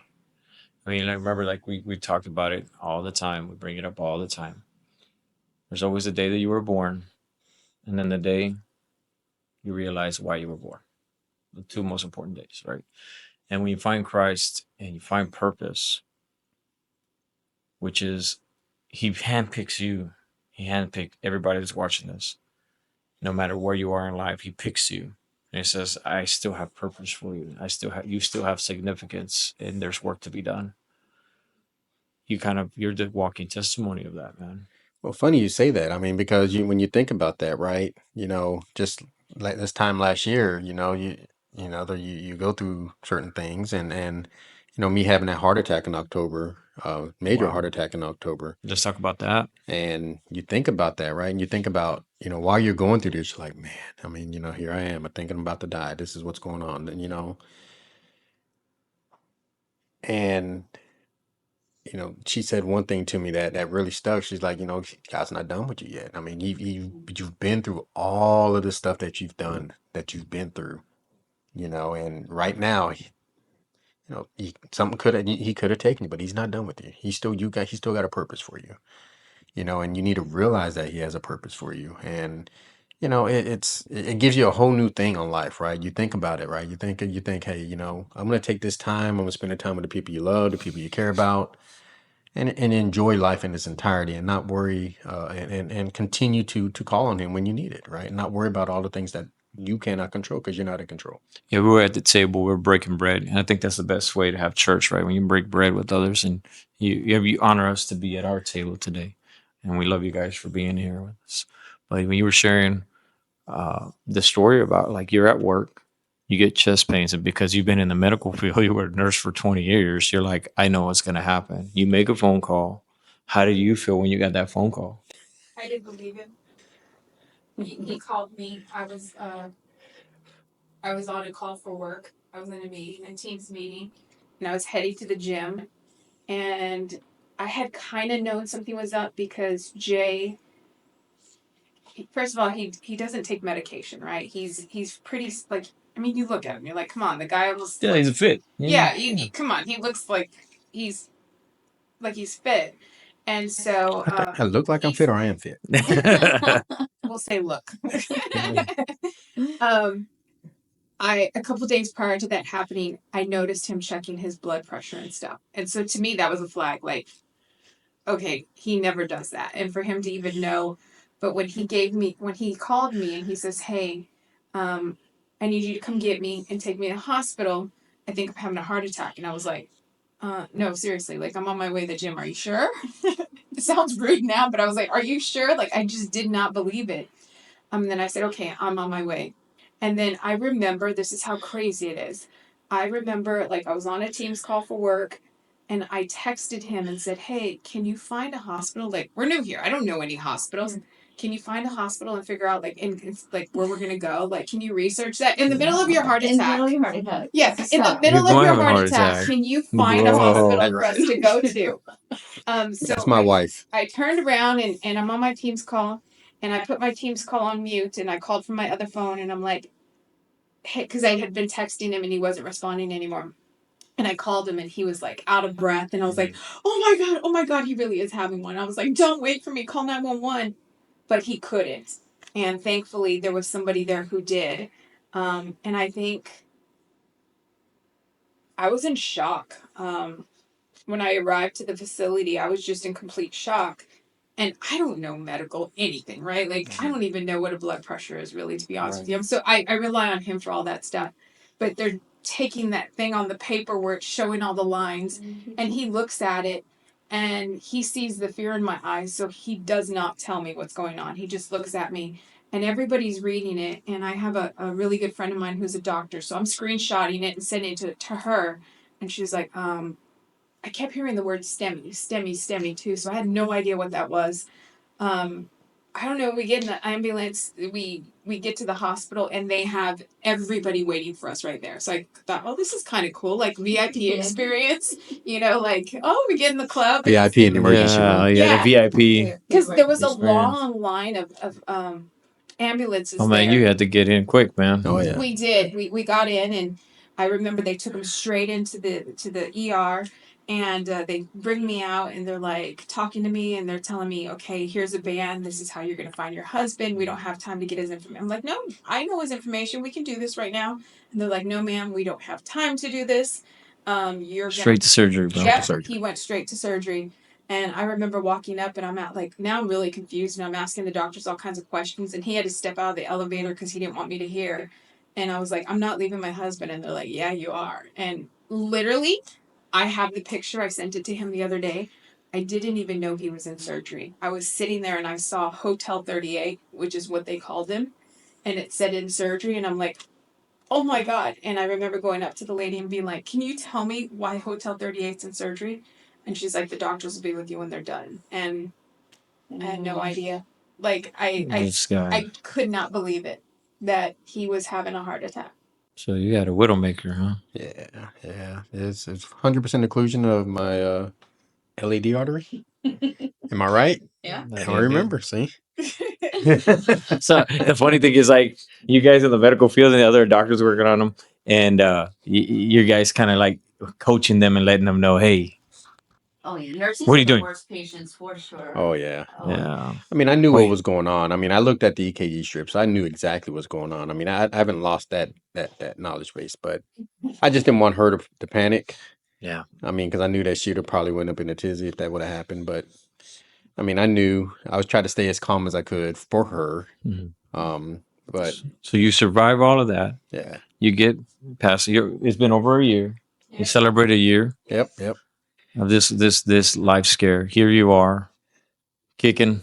I mean, I remember like we talked about it all the time. We bring it up all the time. There's always the day that you were born, and then the day you realize why you were born. The two most important days, right? And when you find Christ and you find purpose, which is he handpicks you, he handpicked everybody that's watching this. No matter where you are in life, he picks you. And he says, I still have purpose for you. You still have significance and there's work to be done. You're the walking testimony of that, man. Well, funny you say that. I mean, because when you think about that, right? Just like this time last year, you go through certain things, and me having that heart attack in October, major heart attack in October. Let's talk about that. And you think about that, right? And you think about, while you're going through this, you're like, man, I mean, here I am, I'm thinking I'm about to die. This is what's going on, and and she said one thing to me that really stuck. She's like, God's not done with you yet. I mean, you've been through all of the stuff that you've done, that you've been through, and right now, something he could have taken you, but he's not done with you. He's still got a purpose for you, and you need to realize that he has a purpose for you. And it gives you a whole new thing on life, right? You think about it, right? You think, hey, I'm gonna take this time. I'm gonna spend the time with the people you love, the people you care about, and enjoy life in its entirety, and not worry, and continue to call on him when you need it, right? And not worry about all the things that you cannot control because you're not in control. Yeah, we were at the table, we were breaking bread. And I think that's the best way to have church, right? When you break bread with others and you honor us to be at our table today. And we love you guys for being here with us. But when you were sharing the story about like you're at work, you get chest pains, and because you've been in the medical field, you were a nurse for 20 years, you're like, I know what's going to happen. You make a phone call. How did you feel when you got that phone call? I didn't believe him. He called me. I was on a call for work. I was in a Teams meeting, and I was heading to the gym. And I had kind of known something was up because Jay, first of all, he doesn't take medication, right? He's pretty like, I mean, you look at him, you're like, come on, the guy almost Yeah, he's fit. Yeah, come on, he looks like he's fit. And so I look like I'm fit, or I am fit. We'll say look. A couple days prior to that happening, I noticed him checking his blood pressure and stuff. And so to me, that was a flag. Like, okay, he never does that. And for him to even know, but when he called me and he says, hey, I need you to come get me and take me to the hospital. I think I'm having a heart attack. And I was like, no, seriously, like I'm on my way to the gym. Are you sure? It sounds rude now, but I was like, are you sure? Like, I just did not believe it. Then I said, okay, I'm on my way. And then I remember, this is how crazy it is. I remember, like, I was on a Teams call for work, and I texted him and said, hey, can you find a hospital? Like, we're new here. I don't know any hospitals. Can you find a hospital and figure out, like, where we're going to go? Like, can you research that? In the middle of your heart attack. In the middle of your heart attack. Yes, in the middle of your heart attack. Can you find a hospital for us to go to? So that's my wife. I turned around, and I'm on my Teams call. And I put my Teams call on mute, and I called from my other phone, and I'm like, hey, because I had been texting him, and he wasn't responding anymore. And I called him, and he was like out of breath, and I was like, oh my God, he really is having one. I was like, don't wait for me, call 911. But he couldn't. And thankfully, there was somebody there who did. And I think I was in shock. When I arrived to the facility, I was just in complete shock. And I don't know medical anything, right? Like, I don't even know what a blood pressure is, really, to be honest with you. So I rely on him for all that stuff. But taking that thing on the paper where it's showing all the lines, and he looks at it and he sees the fear in my eyes, so he does not tell me what's going on. He just looks at me, and everybody's reading it, and I have a really good friend of mine who's a doctor, so I'm screenshotting it and sending it to her, and she's like, I kept hearing the word STEMI too, so I had no idea what that was. I don't know, we get in the ambulance, we get to the hospital, and they have everybody waiting for us right there. So I thought, oh, this is kind of cool, like VIP experience, like, oh, we get in the club. VIP in the emergency room. Yeah, the VIP. Because there was a experience. long line of ambulances Oh man, there. you had to get in quick, man. Oh yeah. We did. We got in, and I remember they took him straight into the ER, and they bring me out, and they're like talking to me, and they're telling me, okay, here's a band. This is how you're gonna find your husband. We don't have time to get his information. I'm like, no, I know his information. We can do this right now. And they're like, no, ma'am, we don't have time to do this. You're straight to surgery, bro. Yeah, he went straight to surgery. And I remember walking up, and I'm at now I'm really confused, and I'm asking the doctors all kinds of questions, and he had to step out of the elevator because he didn't want me to hear. And I was like, I'm not leaving my husband. And they're like, yeah, you are. And literally, I have the picture. I sent it to him the other day. I didn't even know he was in surgery. I was sitting there, and I saw Hotel 38, which is what they called him. And it said in surgery. And I'm like, oh my God. And I remember going up to the lady and being like, can you tell me why Hotel 38's in surgery? And she's like, the doctors will be with you when they're done. And I had no idea. Like, I could not believe it that he was having a heart attack. So you had a widowmaker, huh? Yeah. It's 100% occlusion of my LED artery. Am I right? Yeah. I remember. See. So the funny thing is, like, you guys in the medical field and the other doctors working on them, and you guys kind of like coaching them and letting them know, hey. Oh yeah, nurses what are you are the doing? worst patients for sure. Oh yeah. Yeah. I mean, I knew what was going on. I mean, I looked at the EKG strips. I knew exactly what's going on. I mean, I haven't lost that knowledge base, but I just didn't want her to panic. Yeah. I mean, because I knew that she'd have probably went up in a tizzy if that would have happened. But I mean, I knew I was trying to stay as calm as I could for her. Mm-hmm. But so you survive all of that. Yeah. You get past it's been over a year. Yeah. You celebrate a year. Yep. Of this life scare. Here you are, kicking.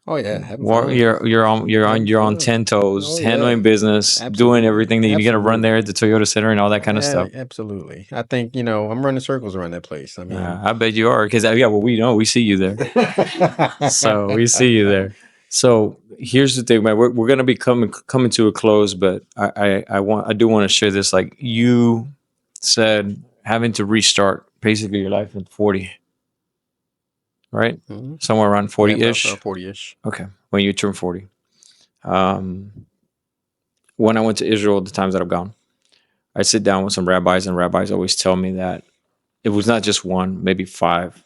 Oh yeah, you're on 10 toes, handling business, doing everything that you got to run there at the Toyota Center and all that kind of stuff. Absolutely. I think I'm running circles around that place. I mean, I bet you are, because we know, we see you there. So we see you there. So here's the thing, man. We're gonna be coming to a close, but I do want to share this. Like you said, having to restart basically your life at 40. Right? Mm-hmm. Somewhere around 40-ish? Yeah, 40-ish. Okay. When you turn 40. When I went to Israel, the times that I've gone, I sit down with some rabbis, and rabbis always tell me that it was not just one, maybe 5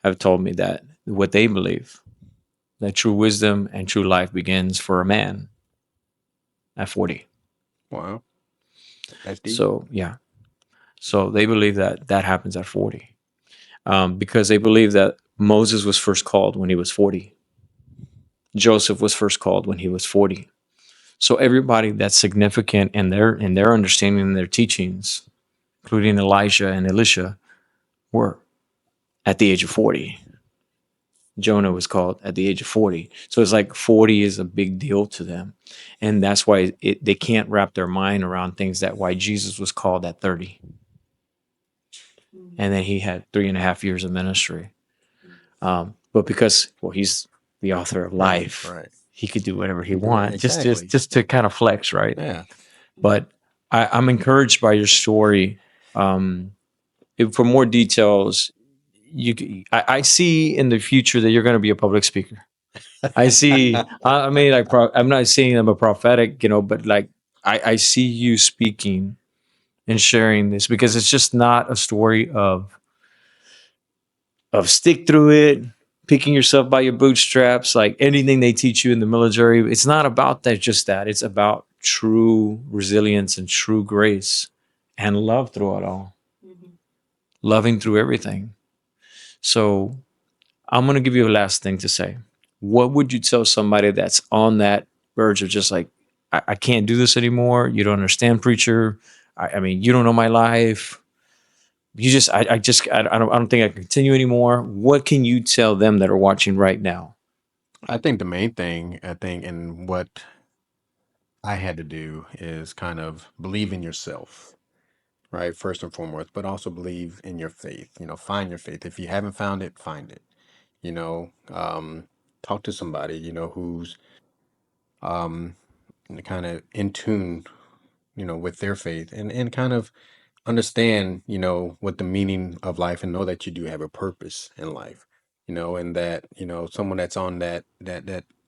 have told me that what they believe, that true wisdom and true life begins for a man at 40. Wow. That's deep. So, yeah. So they believe that happens at 40. Because they believe that Moses was first called when he was 40. Joseph was first called when he was 40. So everybody that's significant in their understanding and their teachings, including Elijah and Elisha, were at the age of 40. Jonah was called at the age of 40. So it's like 40 is a big deal to them. And that's why they can't wrap their mind around things why Jesus was called at 30. And then he had 3.5 years of ministry. But because, he's the author of life, right. He could do whatever he wants, exactly. just to kind of flex, right? Yeah. But I'm encouraged by your story. For more details, I see in the future that you're going to be a public speaker. I see. I mean, like I'm not saying I'm a prophetic, but like I see you speaking and sharing this, because it's just not a story of stick through it, picking yourself by your bootstraps, like anything they teach you in the military. It's not about that, just that. It's about true resilience and true grace and love through it all. Mm-hmm. Loving through everything. So I'm going to give you a last thing to say. What would you tell somebody that's on that verge of just like, I can't do this anymore. You don't understand, preacher. I mean, you don't know my life. I don't think I can continue anymore. What can you tell them that are watching right now? I think the main thing, and what I had to do is kind of believe in yourself, right? First and foremost, but also believe in your faith. Find your faith. If you haven't found it, find it. You know, talk to somebody, who's um, kind of in tune, with their faith, and kind of understand, what the meaning of life, and know that you do have a purpose in life, and that, someone that's on that,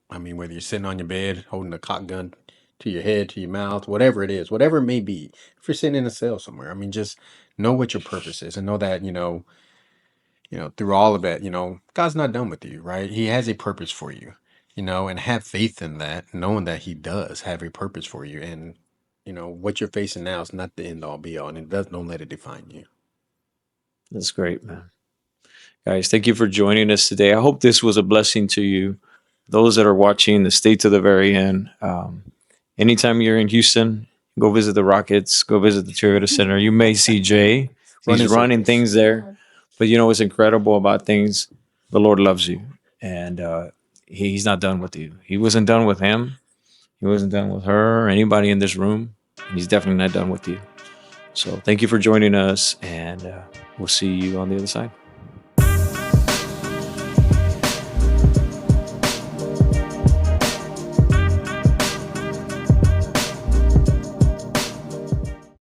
I mean, whether you're sitting on your bed holding a cock gun to your head, to your mouth, whatever it is, whatever it may be, if you're sitting in a cell somewhere, I mean, just know what your purpose is, and know that, through all of that, God's not done with you, right? He has a purpose for you, and have faith in that, knowing that He does have a purpose for you. And, what you're facing now is not the end all be all, and don't let it define you. That's great, man. Guys, thank you for joining us today. I hope this was a blessing to you. Those that are watching, stay to the very end. Anytime you're in Houston, go visit the Rockets, go visit the Toyota Center. You may see Jay. He's running things there. But you know what's incredible about things? The Lord loves you. And He's not done with you. He wasn't done with him. He wasn't done with her or anybody in this room. And He's definitely not done with you. So thank you for joining us. And we'll see you on the other side.